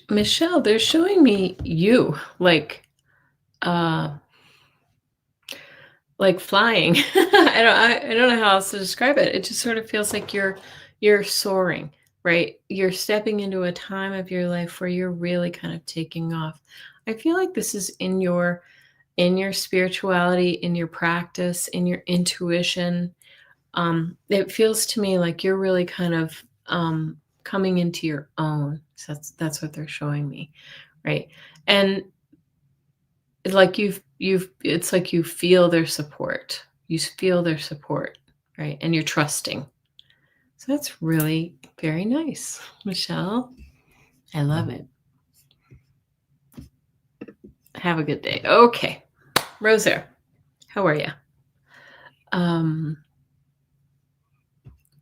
Michelle, they're showing me you, like like flying. I don't know how else to describe it. It just sort of feels like you're soaring, right? You're stepping into a time of your life where you're really kind of taking off. I feel like this is in your spirituality, in your practice, in your intuition. It feels to me like you're really kind of coming into your own. So that's what they're showing me, right? And like it's like you feel their support. You feel their support, right? And you're trusting. So that's really very nice, Michelle. I love it. Have a good day. Okay. Rosaire, how are you?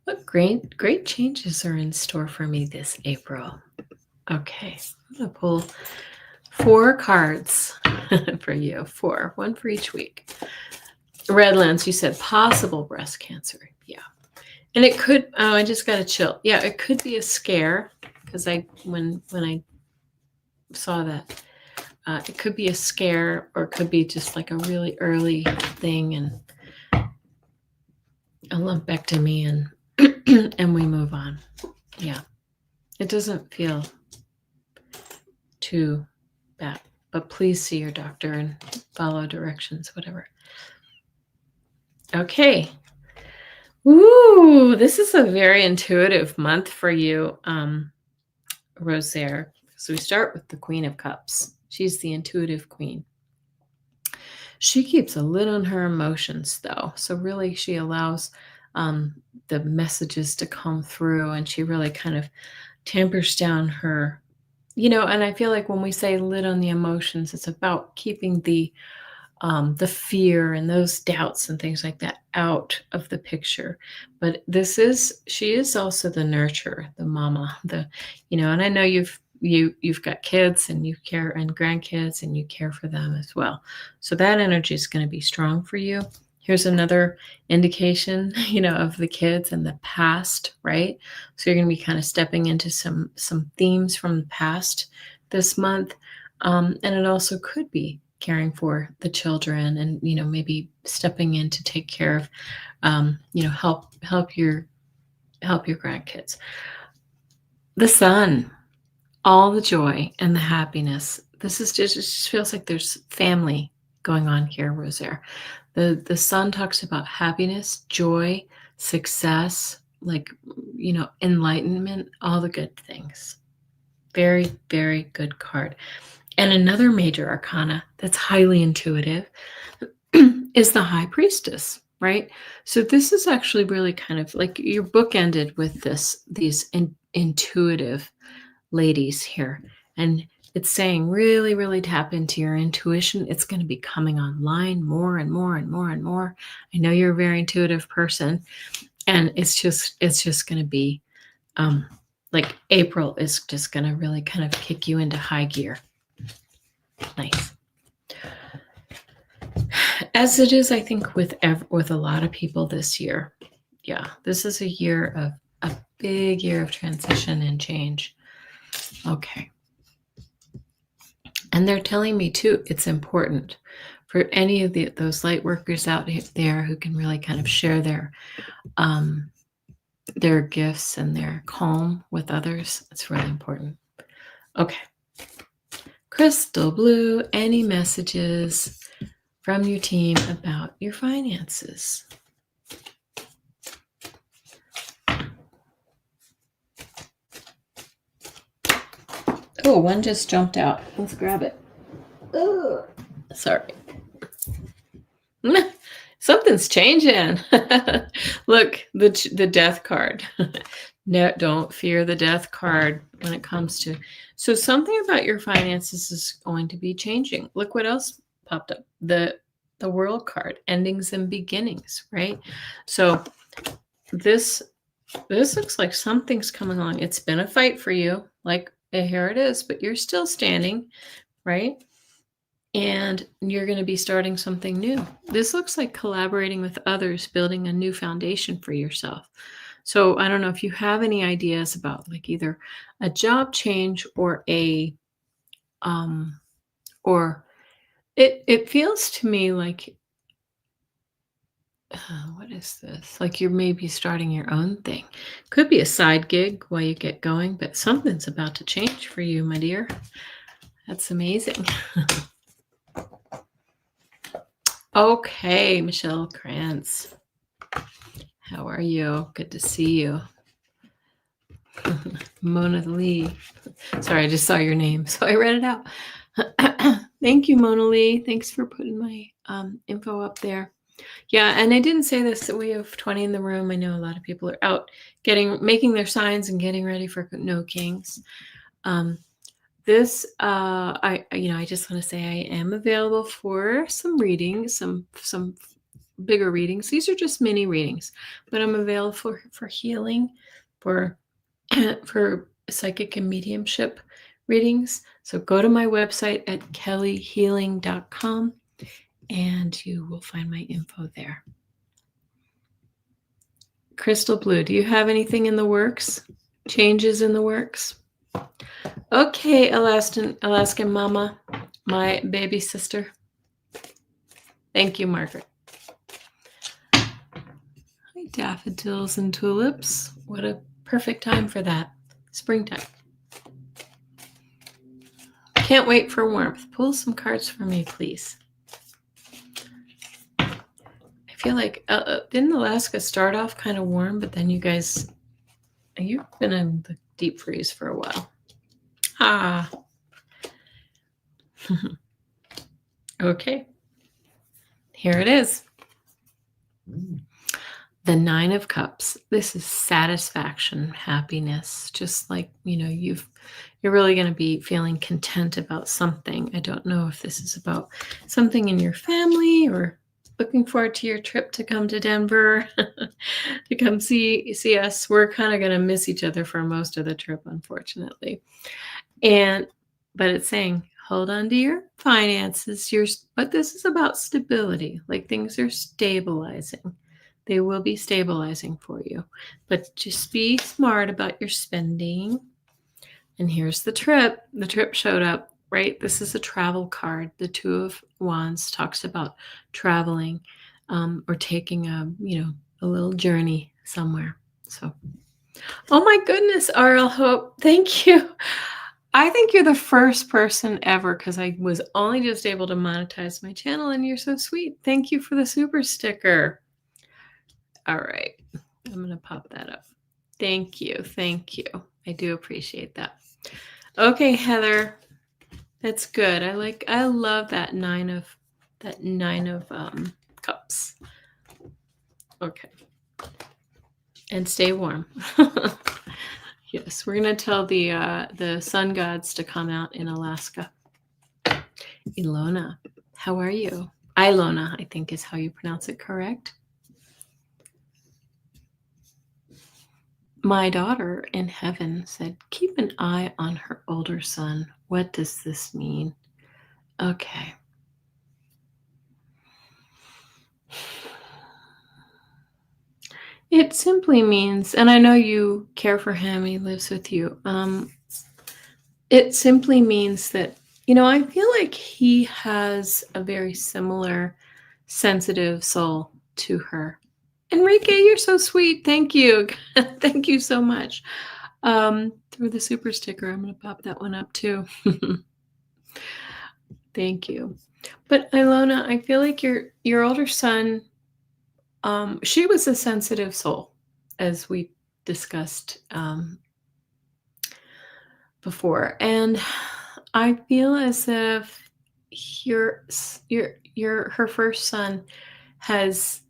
What great changes are in store for me this April? Okay. I'm going to pull 4 cards for you. 4, one for each week. Redlands, you said possible breast cancer. Yeah. And it could, oh, I just got a chill. Yeah, it could be a scare because when I saw that, it could be a scare or it could be just like a really early thing and a lumpectomy and and we move on. Yeah, it doesn't feel too bad, but please see your doctor and follow directions, whatever. Okay. Ooh, this is a very intuitive month for you, Rosaire. So we start with the Queen of Cups. She's the intuitive queen. She keeps a lid on her emotions, though. So really, she allows the messages to come through, and she really kind of tampers down her, and I feel like when we say lid on the emotions, it's about keeping the fear and those doubts and things like that out of the picture. But she is also the nurturer, the mama, and I know you've got kids and you care and grandkids and you care for them as well. So that energy is going to be strong for you. Here's another indication, of the kids and the past, right? So you're going to be kind of stepping into some themes from the past this month. And it also could be caring for the children and, maybe stepping in to take care of, help your grandkids. The sun, all the joy and the happiness. This is just, it just feels like there's family going on here, Rosaire. The sun talks about happiness, joy, success, like, enlightenment, all the good things. Very, very good card. And another major arcana that's highly intuitive is the High Priestess, right? So this is actually really kind of like your book ended with these intuitive ladies here. And it's saying really, really tap into your intuition. It's going to be coming online more and more and more and more. I know you're a very intuitive person, and it's just going to be like April is just going to really kind of kick you into high gear. Nice. As it is, I think, with a lot of people this year. Yeah, this is a big year of transition and change. Okay. And they're telling me too, it's important for any of those light workers out there who can really kind of share their gifts and their calm with others. It's really important. Okay. Crystal Blue, any messages from your team about your finances? Oh, one just jumped out. Let's grab it. Ugh. Sorry. Something's changing. Look, the death card. No, don't fear the death card when it comes to. So something about your finances is going to be changing. Look what else popped up. The World card, endings and beginnings, right? So this looks like something's coming along. It's been a fight for you, like here it is, but you're still standing, right? And you're going to be starting something new. This looks like collaborating with others, building a new foundation for yourself. So I don't know if you have any ideas about like either a job change or or it feels to me like What is this? Like you're maybe starting your own thing. Could be a side gig while you get going, but something's about to change for you, my dear. That's amazing. Okay, Michelle Krantz. How are you? Good to see you. Mona Lee. Sorry, I just saw your name, so I read it out. Thank you, Mona Lee. Thanks for putting my info up there. Yeah, and I didn't say this, that we have 20 in the room. I know a lot of people are out making their signs and getting ready for No Kings. I just want to say I am available for some readings, some bigger readings. These are just mini readings, but I'm available for healing, for for psychic and mediumship readings. So go to my website at kellyhealing.com and you will find my info there. Crystal Blue, do you have anything in the works? Changes in the works? Okay, Alaskan Mama, my baby sister. Thank you, Margaret. Hi, daffodils and tulips. What a perfect time for that. Springtime. Can't wait for warmth. Pull some cards for me, please. I feel like, didn't Alaska start off kind of warm, but then you've been in the deep freeze for a while. Ah. Okay. Here it is. The Nine of Cups. This is satisfaction, happiness, just like, you're really going to be feeling content about something. I don't know if this is about something in your family or looking forward to your trip to come to Denver to come see us. We're kind of going to miss each other for most of the trip, unfortunately. But it's saying, hold on to your finances. But this is about stability, like things are stabilizing. They will be stabilizing for you, but just be smart about your spending. And here's the trip. The trip showed up, right? This is a travel card. The Two of Wands talks about traveling or taking a little journey somewhere. So, oh my goodness, RL Hope, thank you. I think you're the first person ever, because I was only just able to monetize my channel, and you're so sweet. Thank you for the super sticker. All right, I'm going to pop that up. Thank you. Thank you. I do appreciate that. Okay, Heather, that's good. I love that nine of cups. Okay. And stay warm. Yes, we're going to tell the sun gods to come out in Alaska. Ilona, how are you? Ilona, I think is how you pronounce it, correct? My daughter in heaven said, keep an eye on her older son. What does this mean? Okay. It simply means, and I know you care for him, he lives with you. It simply means that, I feel like he has a very similar sensitive soul to her. Enrique, you're so sweet. Thank you. Thank you so much. Through the super sticker, I'm going to pop that one up too. Thank you. But Ilona, I feel like your older son, she was a sensitive soul, as we discussed before, and I feel as if her first son has,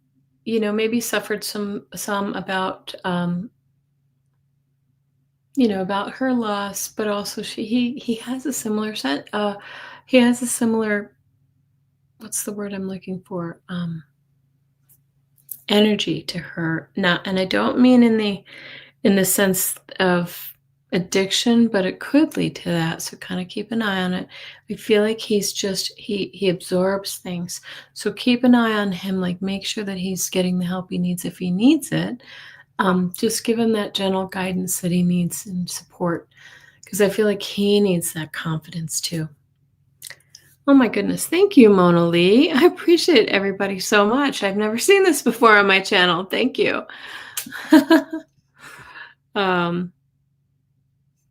maybe suffered some about about her loss, but also he has a similar he has a similar, what's the word I'm looking for, energy to her. Not, and I don't mean in the sense of addiction, but it could lead to that. So kind of keep an eye on it. I feel like he's just he absorbs things. So keep an eye on him, like make sure that he's getting the help he needs if he needs it. Just give him that gentle guidance that he needs and support, because I feel like he needs that confidence too. Oh my goodness. Thank you, Mona Lee. I appreciate everybody so much. I've never seen this before on my channel. Thank you. um,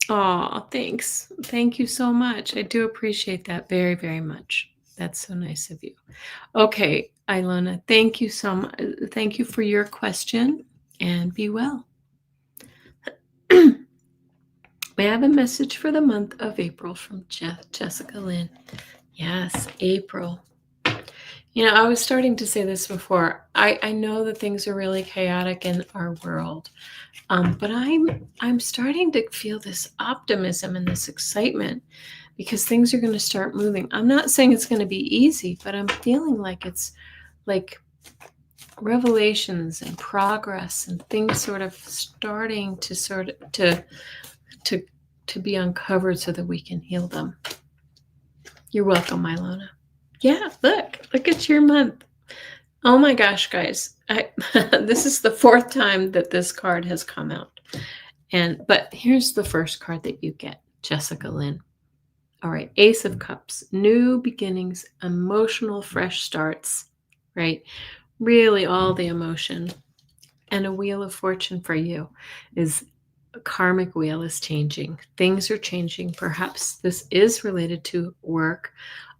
oh, thanks. Thank you so much. I do appreciate that very, very much. That's so nice of you. Okay, Ilona, thank you so much. Thank you for your question and be well. May I have a message for the month of April from Jessica Lynn? Yes, April. I was starting to say this before. I know that things are really chaotic in our world, but I'm starting to feel this optimism and this excitement because things are going to start moving. I'm not saying it's going to be easy, but I'm feeling like it's like revelations and progress and things sort of starting to to be uncovered so that we can heal them. You're welcome, Ilona. Yeah, look at your month. Oh my gosh, guys. This is the fourth time that this card has come out. But here's the first card that you get, Jessica Lynn. All right, Ace of Cups, new beginnings, emotional fresh starts, right? Really all the emotion. And a Wheel of Fortune for you is a karmic wheel is changing. Things are changing. Perhaps this is related to work,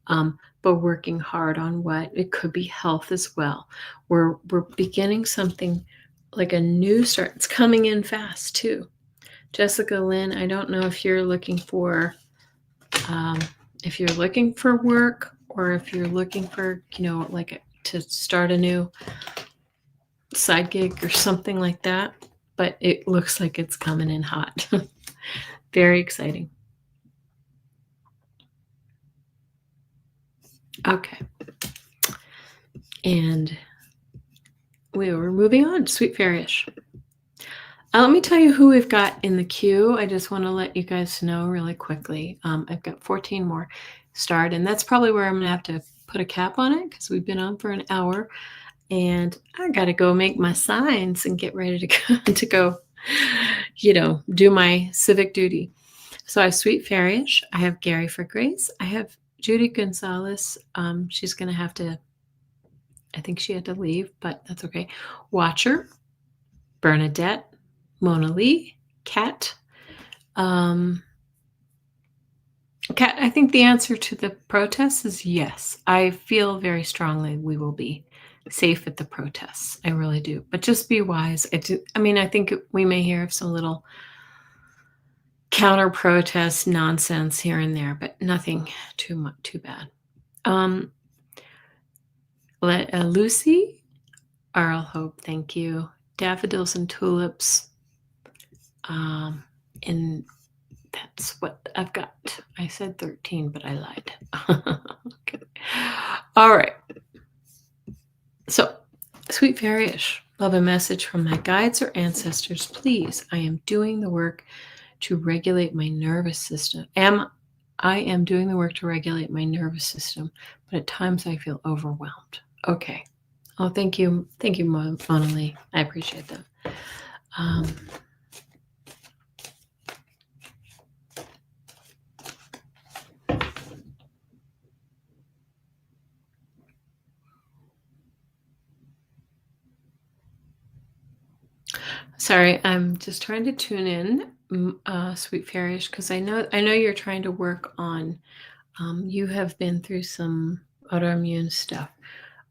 but working hard on what? It could be health as well. We're beginning something like a new start. It's coming in fast too. Jessica Lynn, I don't know if you're looking for work or if you're looking for, like to start a new side gig or something like that, but it looks like it's coming in hot. Very exciting. Okay. And we were moving on. Sweet Fairyish. Let me tell you who we've got in the queue. I just want to let you guys know really quickly. I've got 14 more starred, and that's probably where I'm going to have to put a cap on it because we've been on for an hour, and I got to go make my signs and get ready to go, do my civic duty. So I have Sweet Fairyish. I have Gary for Grace. I have Judy Gonzalez. She's going to have to, I think she had to leave, but that's okay. Watcher, Bernadette, Mona Lee, Kat. Kat, I think the answer to the protests is yes. I feel very strongly we will be safe at the protests. I really do. But just be wise. I think we may hear of some little counter protest nonsense here and there, but nothing too bad. Lucy, Arl Hope, thank you. Daffodils and tulips. And that's what I've got. I said 13, but I lied. Okay. All right. So, Sweet Fairyish, love a message from my guides or ancestors, please. I am doing the work to regulate my nervous system. I am doing the work to regulate my nervous system, but at times I feel overwhelmed. Okay. Oh, thank you. Thank you, Mona Lee. I appreciate that. Sorry, I'm just trying to tune in, Sweet Fairyish, because I know you're trying to work on. You have been through some autoimmune stuff.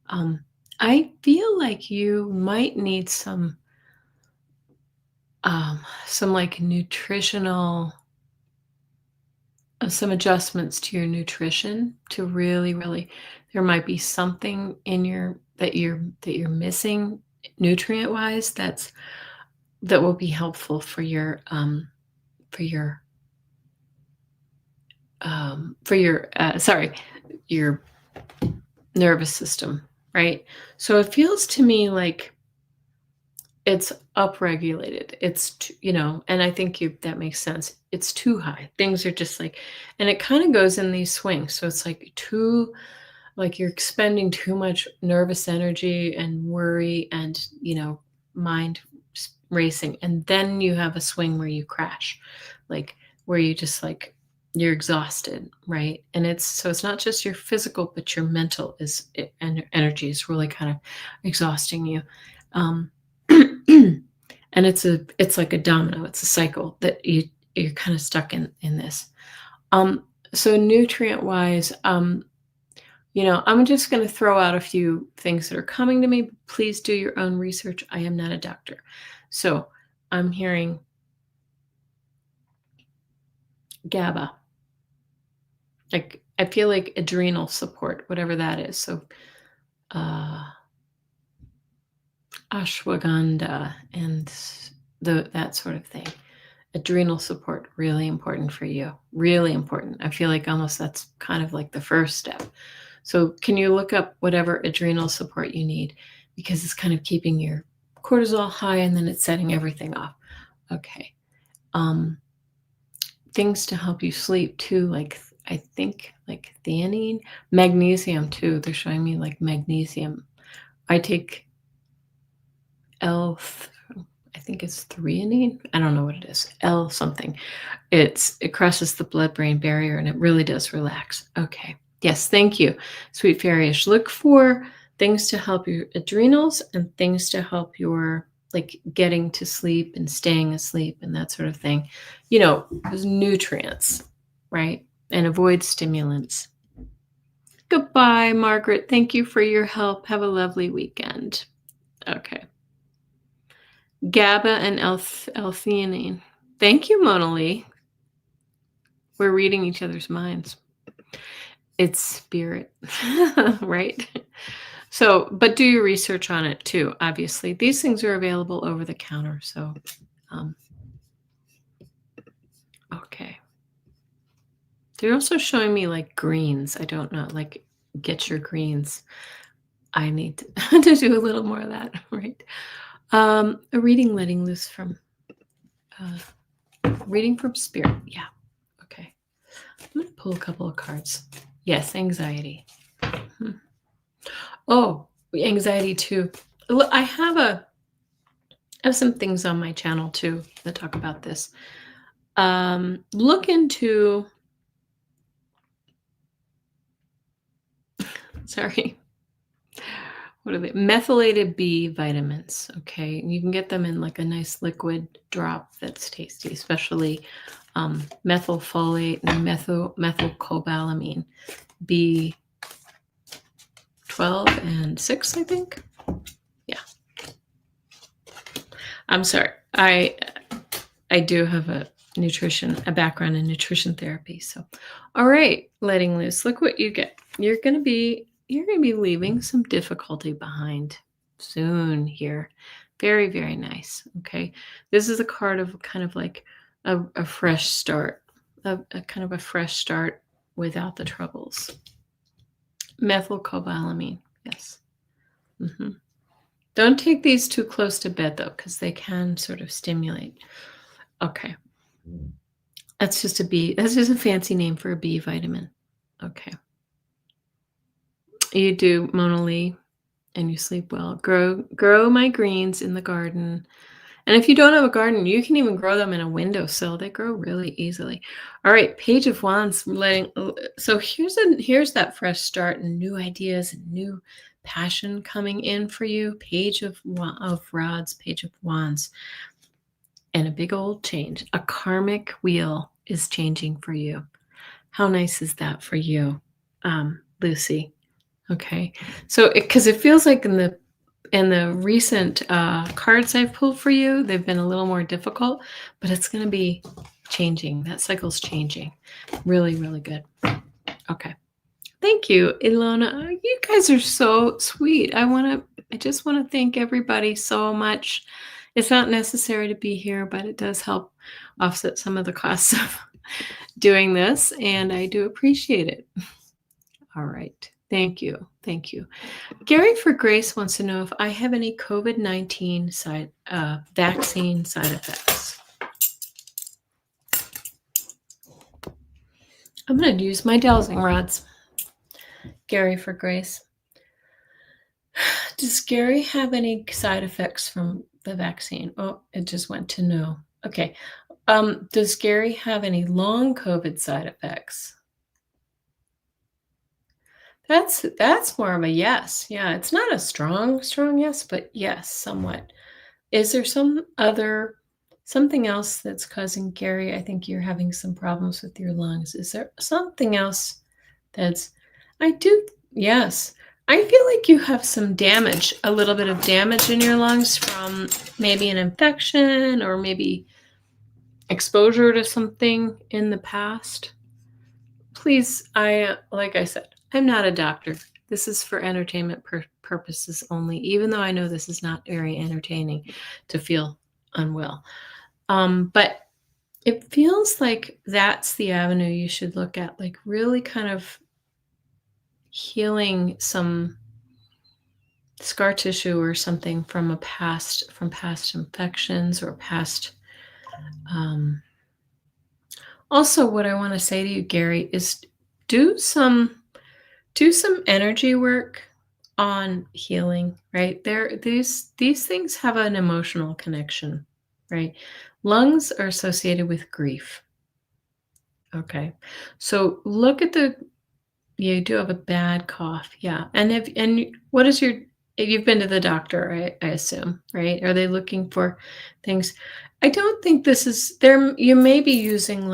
I feel like you might need some like nutritional, some adjustments to your nutrition to really. There might be something in that you're missing nutrient wise that will be helpful for your your nervous system, right? So it feels to me like it's upregulated. It's and I think that makes sense. It's too high. Things are just like, and it kind of goes in these swings. So it's like you're expending too much nervous energy and worry and mind racing, and then you have a swing where you crash, like where you just like you're exhausted, right? And it's not just your physical, but your mental and energy is really kind of exhausting you. Um, and it's like a domino. It's a cycle that you're kind of stuck in this. So nutrient wise, I'm just going to throw out a few things that are coming to me. Please do your own research. I am not a doctor. So I'm hearing GABA. Like I feel like adrenal support, whatever that is. So ashwagandha and that sort of thing. Adrenal support, really important for you. Really important. I feel like almost that's kind of like the first step. So can you look up whatever adrenal support you need? Because it's kind of keeping your cortisol high and then it's setting everything off. Okay. Things to help you sleep too, like I think like theanine, magnesium too. They're showing me like magnesium. I take L, I think it's threonine. I don't know what it is. L something. It crosses the blood-brain barrier and it really does relax. Okay. Yes, thank you, Sweet Fairyish. Look for things to help your adrenals and things to help your like getting to sleep and staying asleep and that sort of thing. Those nutrients, right? And avoid stimulants. Goodbye, Margaret. Thank you for your help. Have a lovely weekend. Okay. GABA and L-theanine. Thank you, Mona Lee. We're reading each other's minds. It's spirit, right? So, but do your research on it too, obviously. These things are available over the counter. So, okay. They're also showing me like greens. I don't know, like get your greens. I need to do a little more of that, right? A reading letting loose from reading from spirit. Yeah. Okay. I'm going to pull a couple of cards. Yes, anxiety. Oh, anxiety too. I have some things on my channel too that talk about this. Look into, sorry, what are they? Methylated B vitamins. Okay, you can get them in like a nice liquid drop that's tasty, especially methylfolate and methylcobalamin, B12 and 6, I think. Yeah. I'm sorry. I do have a background in nutrition therapy. So, all right, letting loose. Look what you get. You're gonna be leaving some difficulty behind soon here. Very, very nice. Okay. This is a card of kind of like a fresh start, a kind of a fresh start without the troubles. Methylcobalamin. Yes. Don't take these too close to bed though, because they can sort of stimulate. Okay. That's just a fancy name for a B vitamin. Okay. You do, Mona Lee, and you sleep well. Grow my greens in the garden. And if you don't have a garden, you can even grow them in a windowsill. They grow really easily. All right, Page of Wands. So here's that fresh start and new ideas and new passion coming in for you. Page of Rods, Page of Wands. And a big old change. A karmic wheel is changing for you. How nice is that for you, Lucy? Okay. So because it feels like in the recent cards I've pulled for you, they've been a little more difficult, but it's going to be changing. That cycle's changing. Really, really good. Okay. Thank you, Ilona. Oh, you guys are so sweet. I just want to thank everybody so much. It's not necessary to be here, but it does help offset some of the costs of doing this, and I do appreciate it. All right. Thank you. Thank you. Gary for Grace wants to know if I have any COVID-19 vaccine side effects. I'm going to use my dowsing rods. Gary for Grace. Does Gary have any side effects from the vaccine? Oh, it just went to no. Okay. Does Gary have any long COVID side effects? That's more of a yes. Yeah, it's not a strong yes, but yes, somewhat. Is there something else that's causing Gary? I think you're having some problems with your lungs. Is there something else that's I do yes. I feel like you have some damage, a little bit of damage in your lungs from maybe an infection or maybe exposure to something in the past. Please, like I said, I'm not a doctor. This is for entertainment purposes only, even though I know this is not very entertaining to feel unwell. But it feels like that's the avenue you should look at, like really kind of healing some scar tissue or something from past infections or past. Also, what I want to say to you, Gary, is do some do some energy work on healing, right? These things have an emotional connection, right? Lungs are associated with grief. Okay. So look at you do have a bad cough. Yeah. And what is if you've been to the doctor, I assume, right? Are they looking for things? I don't think this is there. You may be using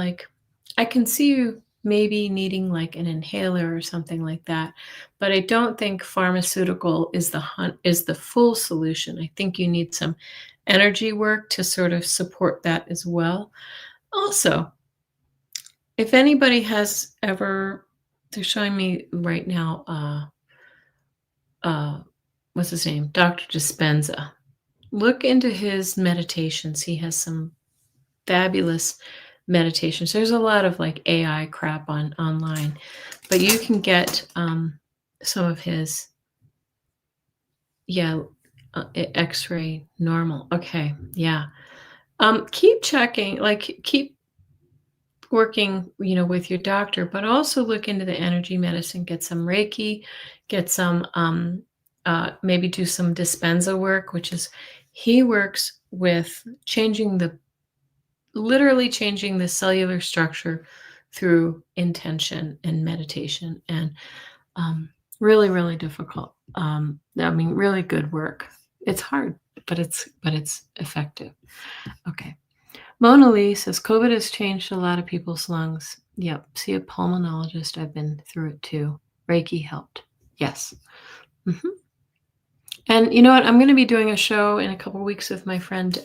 I can see you maybe needing like an inhaler or something like that, but I don't think pharmaceutical is the full solution. I think you need some energy work to sort of support that as well. Also, if anybody has ever, they're showing me right now, what's his name? Dr. Dispenza. Look into his meditations. He has some fabulous meditations. There's a lot of like AI crap online, but you can get some of his, yeah, X-ray normal. Okay, yeah. Keep checking, keep working, with your doctor, but also look into the energy medicine. Get some Reiki, get some maybe do some Dispenza work, which is he works with literally changing the cellular structure through intention and meditation, and really, really difficult. Really good work. It's hard, but it's effective. Okay. Mona Lee says COVID has changed a lot of people's lungs. Yep. See a pulmonologist. I've been through it too. Reiki helped. Yes. hmm And you know what? I'm going to be doing a show in a couple weeks with my friend.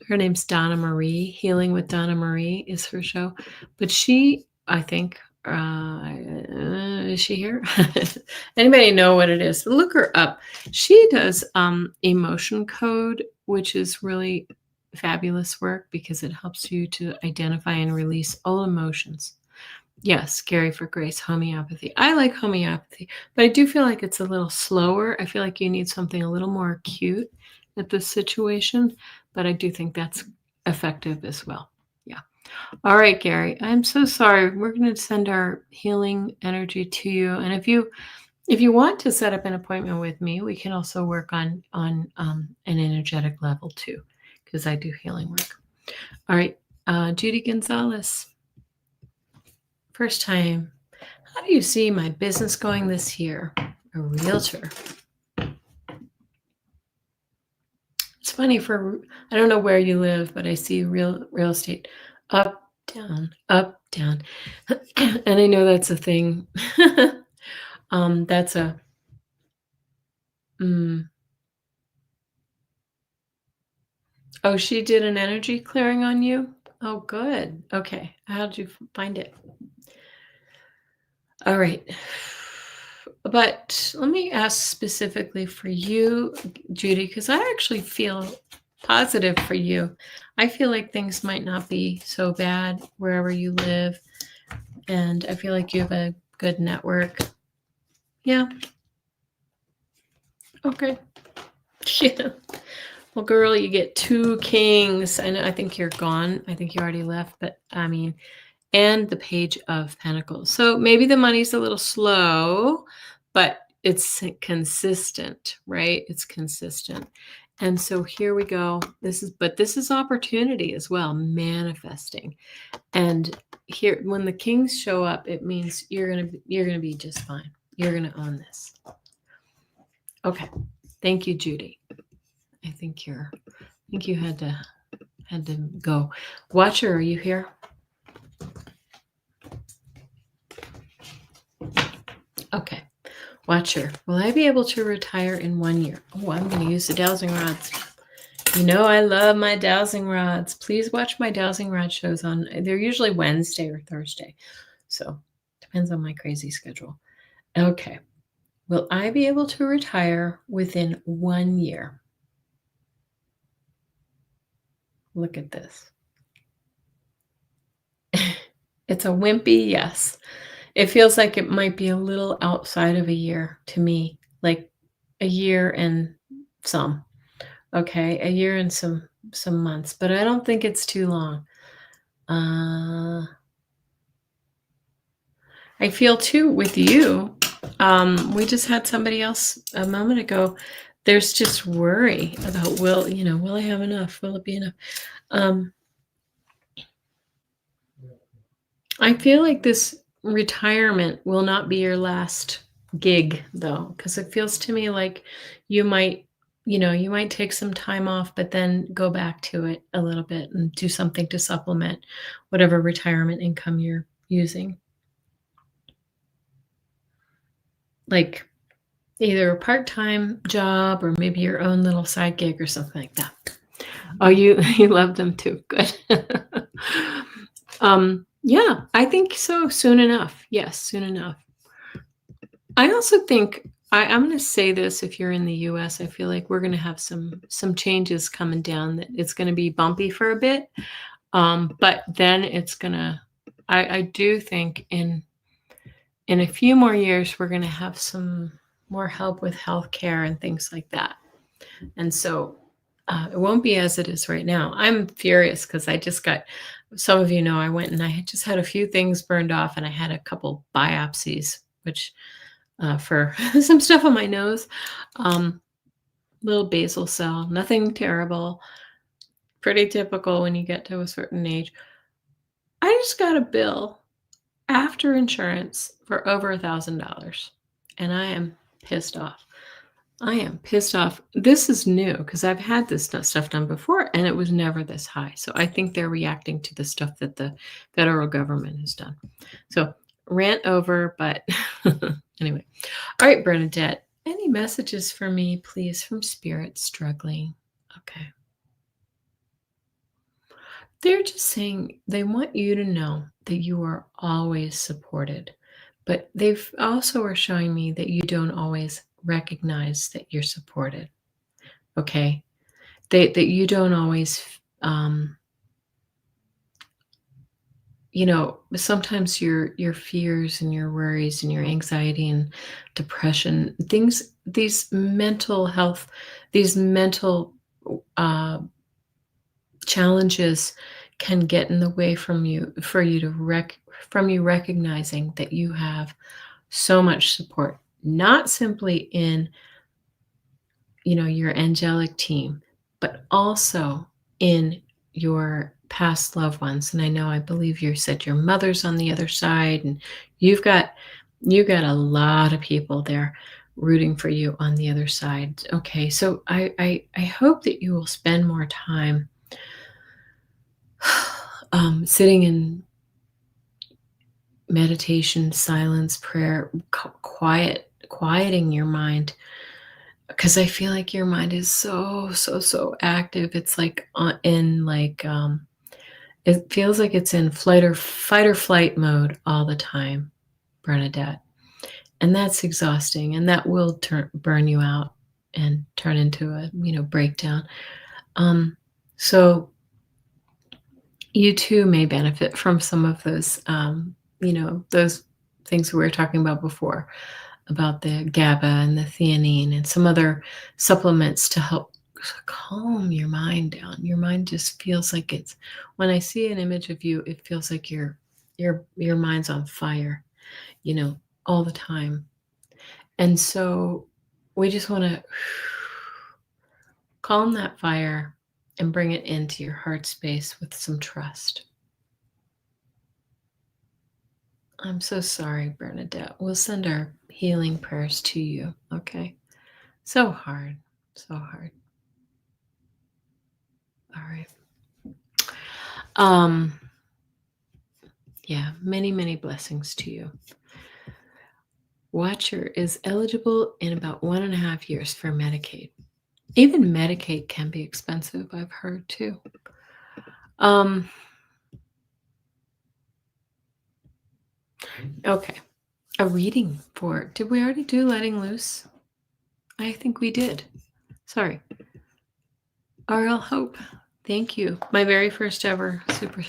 Her name's Donna Marie. Healing with Donna Marie is her show. But I think, is she here? Anybody know what it is? Look her up. She does emotion code, which is really fabulous work because it helps you to identify and release all emotions. Yes, Gary for Grace, homeopathy. I like homeopathy, but I do feel like it's a little slower. I feel like you need something a little more acute at this situation, but I do think that's effective as well. Yeah. All right, Gary, I'm so sorry. We're going to send our healing energy to you. And if you want to set up an appointment with me, we can also work on an energetic level too, because I do healing work. All right, Judy Gonzalez. First time. How do you see my business going this year? A realtor. It's funny I don't know where you live, but I see real estate up, down, up, down. And I know that's a thing. That's a, oh, she did an energy clearing on you? Oh, good. Okay. How did you find it? All right. But let me ask specifically for you, Judy, because I actually feel positive for you. I feel like things might not be so bad wherever you live. And I feel like you have a good network. Yeah. Okay. Yeah. Well, girl, you get 2 kings. I think you're gone. I think you already left, but and the Page of Pentacles. So maybe the money's a little slow, but it's consistent, right? It's consistent. And so here we go. This is opportunity as well, manifesting. And here, when the kings show up, it means you're gonna be just fine. You're gonna own this. Okay. Thank you, Judy. I think you had to go. Watcher, are you here? Okay. Watcher, will I be able to retire in 1 year? Oh, I'm going to use the dowsing rods. You know I love my dowsing rods. Please watch my dowsing rod shows on. They're usually Wednesday or Thursday. So depends on my crazy schedule. Okay. Will I be able to retire within 1 year? Look at this. It's a wimpy yes. It feels like it might be a little outside of a year to me, like a year and some. Okay, a year and some months, but I don't think it's too long. I feel too with you. We just had somebody else a moment ago. There's just worry about will I have enough? Will it be enough? I feel like this retirement will not be your last gig though, because it feels to me like you might take some time off, but then go back to it a little bit and do something to supplement whatever retirement income you're using. Like either a part-time job or maybe your own little side gig or something like that. Oh, you love them too. Good. Yeah, I think so. Soon enough. Yes, soon enough. I also think I'm going to say this. If you're in the U.S., I feel like we're going to have some changes coming down. That it's going to be bumpy for a bit, but then it's going to. I do think in a few more years we're going to have some more help with healthcare and things like that, and so it won't be as it is right now. I'm furious because I just got. Some of you know I went and I just had a few things burned off, and I had a couple biopsies, which. For some stuff on my nose, little basal cell, nothing terrible, pretty typical when you get to a certain age. I just got a bill after insurance for over $1,000, and I am pissed off. I am pissed off. This is new because I've had this stuff done before, and it was never this high. So I think they're reacting to the stuff that the federal government has done. So rant over, but anyway. All right, Bernadette, any messages for me, please, from Spirit Struggling? Okay. They're just saying they want you to know that you are always supported, but they've also are showing me that you don't always recognize that you're supported. Okay. That you don't always, sometimes your fears and your worries and your anxiety and depression, these mental health, these mental challenges can get in the way from you recognizing that you have so much support, not simply in your angelic team, but also in your past loved ones. And I believe you said your mother's on the other side, and you got a lot of people there rooting for you on the other side. Okay, so I hope that you will spend more time sitting in meditation, silence, prayer, quieting your mind, because I feel like your mind is so active. It's like it feels like it's in fight or flight mode all the time, Bernadette, and that's exhausting, and that will burn you out and turn into a breakdown. So you too may benefit from some of those, those things we were talking about before, about the GABA and the theanine and some other supplements to help calm your mind down. Your mind just feels like when I see an image of you, it feels like your mind's on fire, all the time. And so we just want to calm that fire and bring it into your heart space with some trust. I'm so sorry, Bernadette. We'll send our healing prayers to you, okay? So hard, so hard. All right. Yeah, many, many blessings to you. Watcher is eligible in about 1.5 years for Medicaid. Even Medicaid can be expensive, I've heard too. Okay. A reading for, did we already do Letting Loose? I think we did. Sorry. RL Hope. Thank you. My very first ever super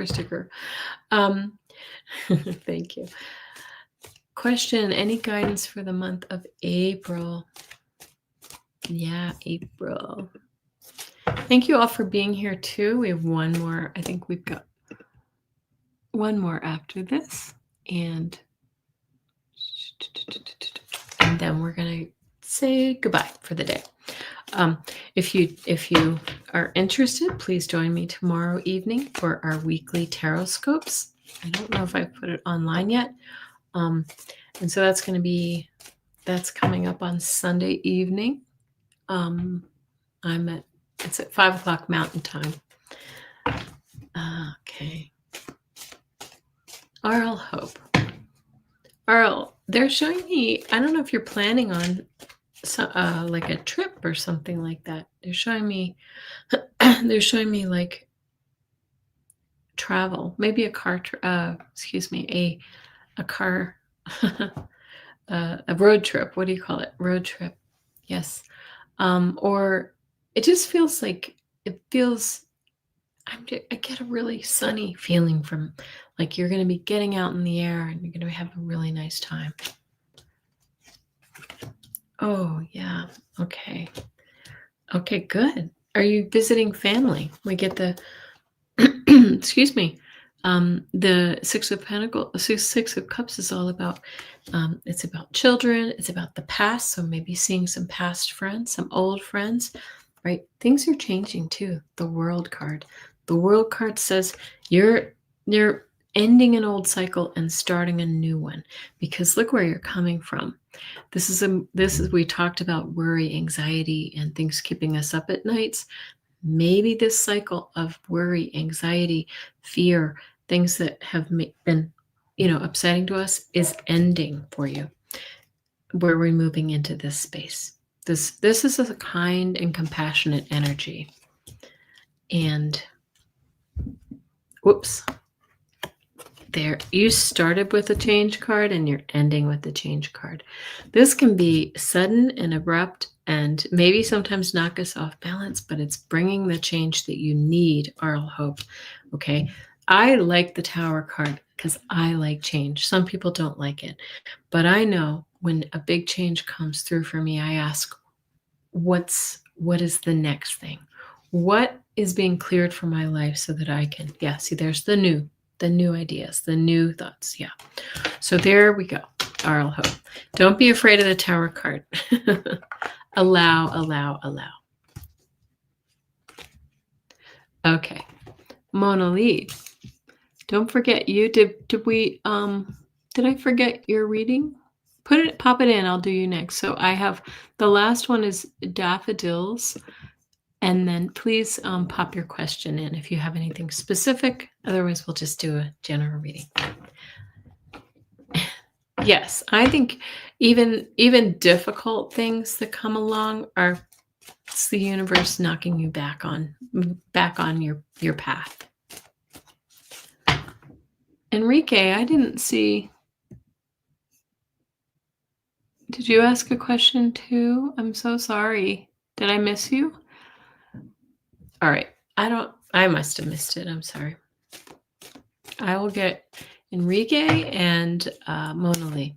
sticker. Thank you. Question, any guidance for the month of April? Yeah, April. Thank you all for being here too. We have one more. I think we've got one more after this. And then we're going to say goodbye for the day. If you are interested, please join me tomorrow evening for our weekly tarot scopes. I don't know if I put it online yet. And so that's coming up on Sunday evening. It's at 5:00 Mountain Time. Okay. RL Hope. RL, they're showing me, I don't know if you're planning on like a trip or something like that. They're showing me like travel, maybe a car, a car, a road trip. What do you call it? Road trip. Yes. Or it just feels like, I get a really sunny feeling from, like, you're going to be getting out in the air and you're going to have a really nice time. Oh, yeah. Okay. Okay, good. Are you visiting family? We get the, excuse me, the Six of Pentacles, Six of Cups is all about, it's about children. It's about the past. So maybe seeing some past friends, some old friends, right? Things are changing too. The World card. The World card says you're ending an old cycle and starting a new one, because look where you're coming from. This is we talked about worry, anxiety, and things keeping us up at nights. Maybe this cycle of worry, anxiety, fear, things that have been, upsetting to us is ending for you. Where we're moving into this space. This is a kind and compassionate energy. And whoops. There, you started with a change card and you're ending with the change card. This can be sudden and abrupt and maybe sometimes knock us off balance, but it's bringing the change that you need, RL Hope. Okay. I like the Tower card because I like change. Some people don't like it, but I know when a big change comes through for me, I ask, what is the next thing? What is being cleared for my life so that I can, see, there's the new ideas, the new thoughts. Yeah. So there we go. RL Hope. Don't be afraid of the Tower card. Allow. Okay. Mona Lee. Don't forget did I forget your reading? Pop it in. I'll do you next. So I have, the last one is Daffodils. And then please pop your question in if you have anything specific. Otherwise, we'll just do a general reading. Yes, I think even difficult things that come along it's the universe knocking you back on your path. Enrique, I didn't see. Did you ask a question too? I'm so sorry. Did I miss you? All right. I must have missed it. I'm sorry. I will get Enrique and Mona Lee.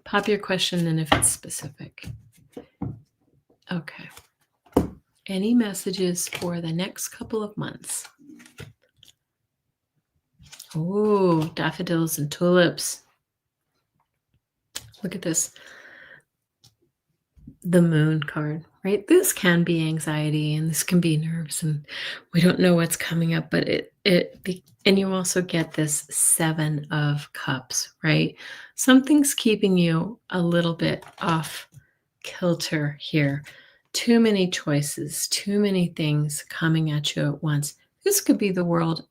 Pop your question in if it's specific. Okay. Any messages for the next couple of months? Oh, daffodils and tulips. Look at this. The Moon card. right? This can be anxiety and this can be nerves, and we don't know what's coming up, but and you also get this 7 of Cups, right? Something's keeping you a little bit off kilter here. Too many choices, too many things coming at you at once. This could be the world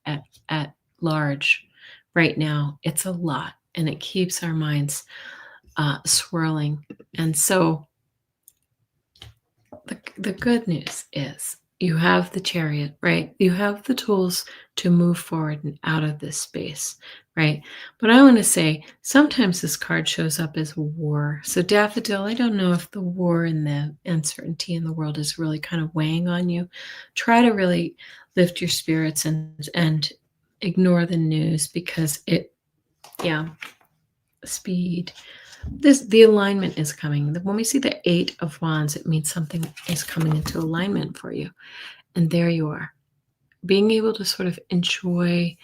at large right now. It's a lot, and it keeps our minds swirling. And so the good news is you have the Chariot, right? You have the tools to move forward and out of this space, right? But I want to say sometimes this card shows up as war. So Daffodil, I don't know if the war and the uncertainty in the world is really kind of weighing on you. Try to really lift your spirits and ignore the news, because speed. The alignment is coming. When we see the 8 of Wands, it means something is coming into alignment for you. And there you are, being able to sort of enjoy,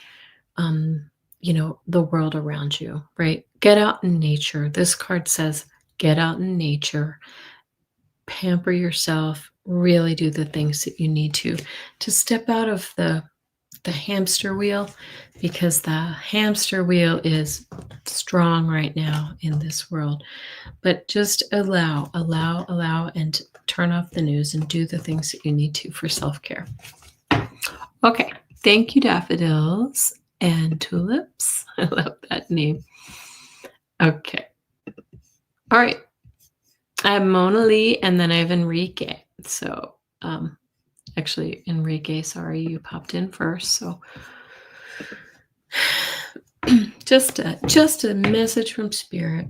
the world around you, right? Get out in nature. This card says, get out in nature, pamper yourself, really do the things that you need to step out of the hamster wheel, because the hamster wheel is strong right now in this world. But just allow, and turn off the news and do the things that you need to for self-care. Okay. Thank you, daffodils and tulips. I love that name. Okay. All right. I have Mona Lee, and then I have Enrique. So, actually, Enrique, sorry, you popped in first. So just a message from Spirit.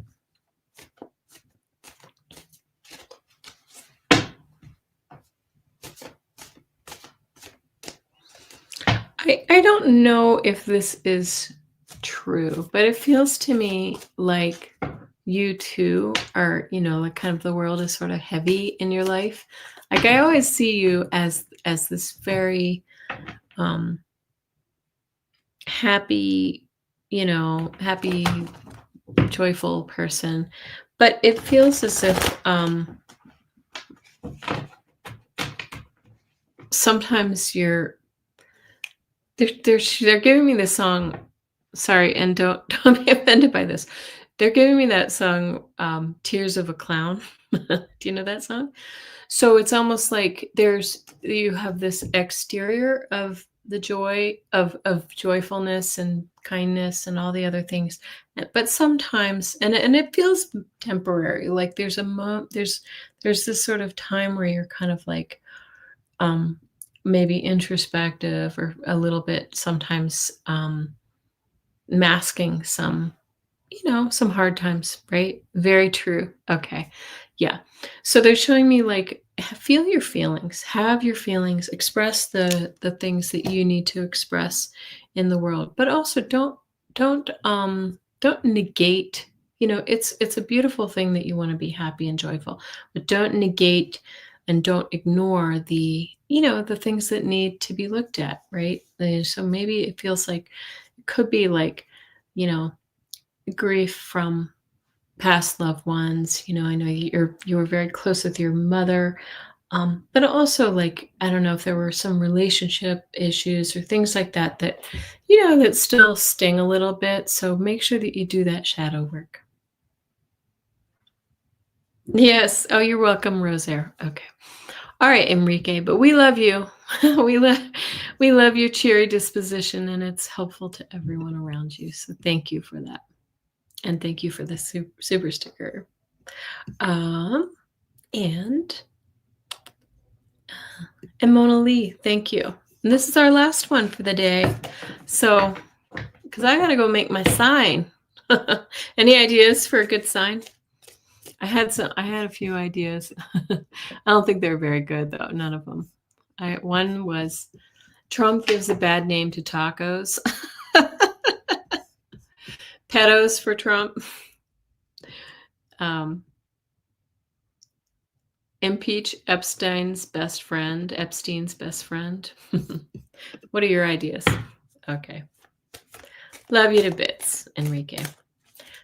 I don't know if this is true, but it feels to me like you two are, like kind of the world is sort of heavy in your life. Like I always see you as this very happy, happy, joyful person. But it feels as if sometimes they're giving me this song. Sorry, and don't be offended by this. They're giving me that song, Tears of a Clown. Do you know that song? So it's almost like you have this exterior of the joy of joyfulness and kindness and all the other things, but sometimes and it feels temporary. Like there's this sort of time where you're kind of like maybe introspective or a little bit sometimes masking some hard times, right? Very true. Okay. Yeah. So they're showing me like feel your feelings, have your feelings, express the things that you need to express in the world, but also don't negate. It's a beautiful thing that you want to be happy and joyful, but don't negate and don't ignore the things that need to be looked at, right? So maybe it feels like it could be like grief from past loved ones. I know you were very close with your mother, but also like I don't know if there were some relationship issues or things like that that still sting a little bit. So make sure that you do that shadow work. Yes. Oh, you're welcome, Rosaire. Okay. All right, Enrique, but we love you. we love your cheery disposition, and it's helpful to everyone around you. So thank you for that. And thank you for the super sticker. And Mona Lee, thank you. And this is our last one for the day. So, because I got to go make my sign. Any ideas for a good sign? I had a few ideas. I don't think they're very good though. None of them. One was Trump gives a bad name to tacos. Pedos for Trump. Impeach Epstein's best friend. What are your ideas? Okay. Love you to bits, Enrique.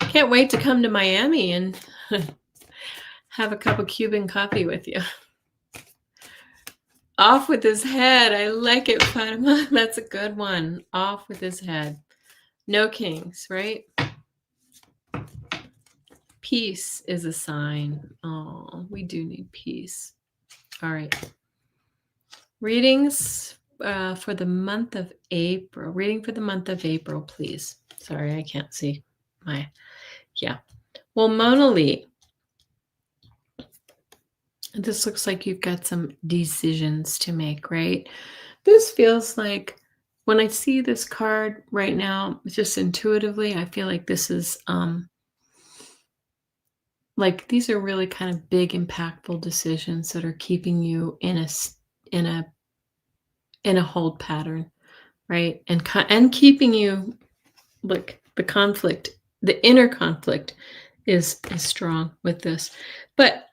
Can't wait to come to Miami and have a cup of Cuban coffee with you. Off with his head. I like it, Fatima. That's a good one. Off with his head. No kings, right? Peace is a sign. Oh, we do need peace. All right. Readings for the month of April. Reading for the month of April, please. Sorry, I can't see my, yeah. Well, Mona Lee, this looks like you've got some decisions to make, right? This feels like, when I see this card right now, just intuitively, I feel like this is, like these are really kind of big, impactful decisions that are keeping you in a hold pattern, right? And keeping you, like, the conflict, the inner conflict is strong with this. But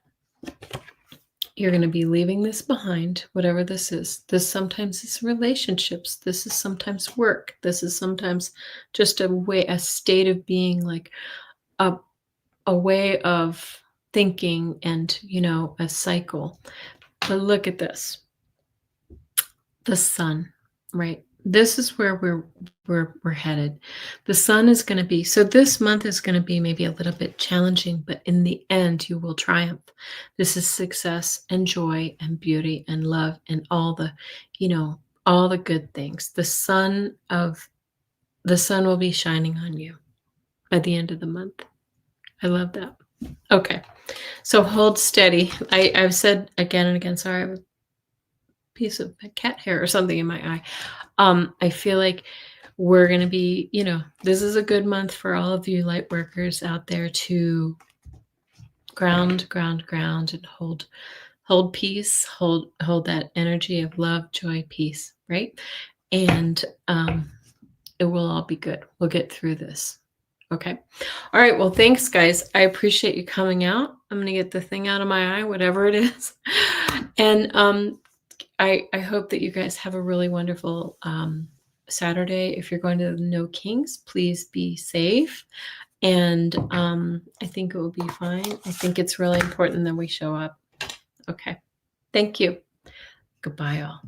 you're going to be leaving this behind, whatever this is. This sometimes is relationships. This is sometimes work. This is sometimes just a state of being, like a way of thinking, and, a cycle. But look at this. The sun, right? This is where we're headed. The sun is going to be, so this month is going to be maybe a little bit challenging, but in the end you will triumph. This is success and joy and beauty and love and all the, all the good things. The sun will be shining on you by the end of the month. I love that. Okay. So hold steady. I've said again and again, sorry, I have a piece of cat hair or something in my eye. I feel like we're going to be, this is a good month for all of you light workers out there to ground, and hold peace, hold that energy of love, joy, peace, right? And it will all be good. We'll get through this. Okay. All right. Well, thanks, guys. I appreciate you coming out. I'm going to get the thing out of my eye, whatever it is. And I hope that you guys have a really wonderful Saturday. If you're going to the No Kings, please be safe. And I think it will be fine. I think it's really important that we show up. Okay. Thank you. Goodbye, all.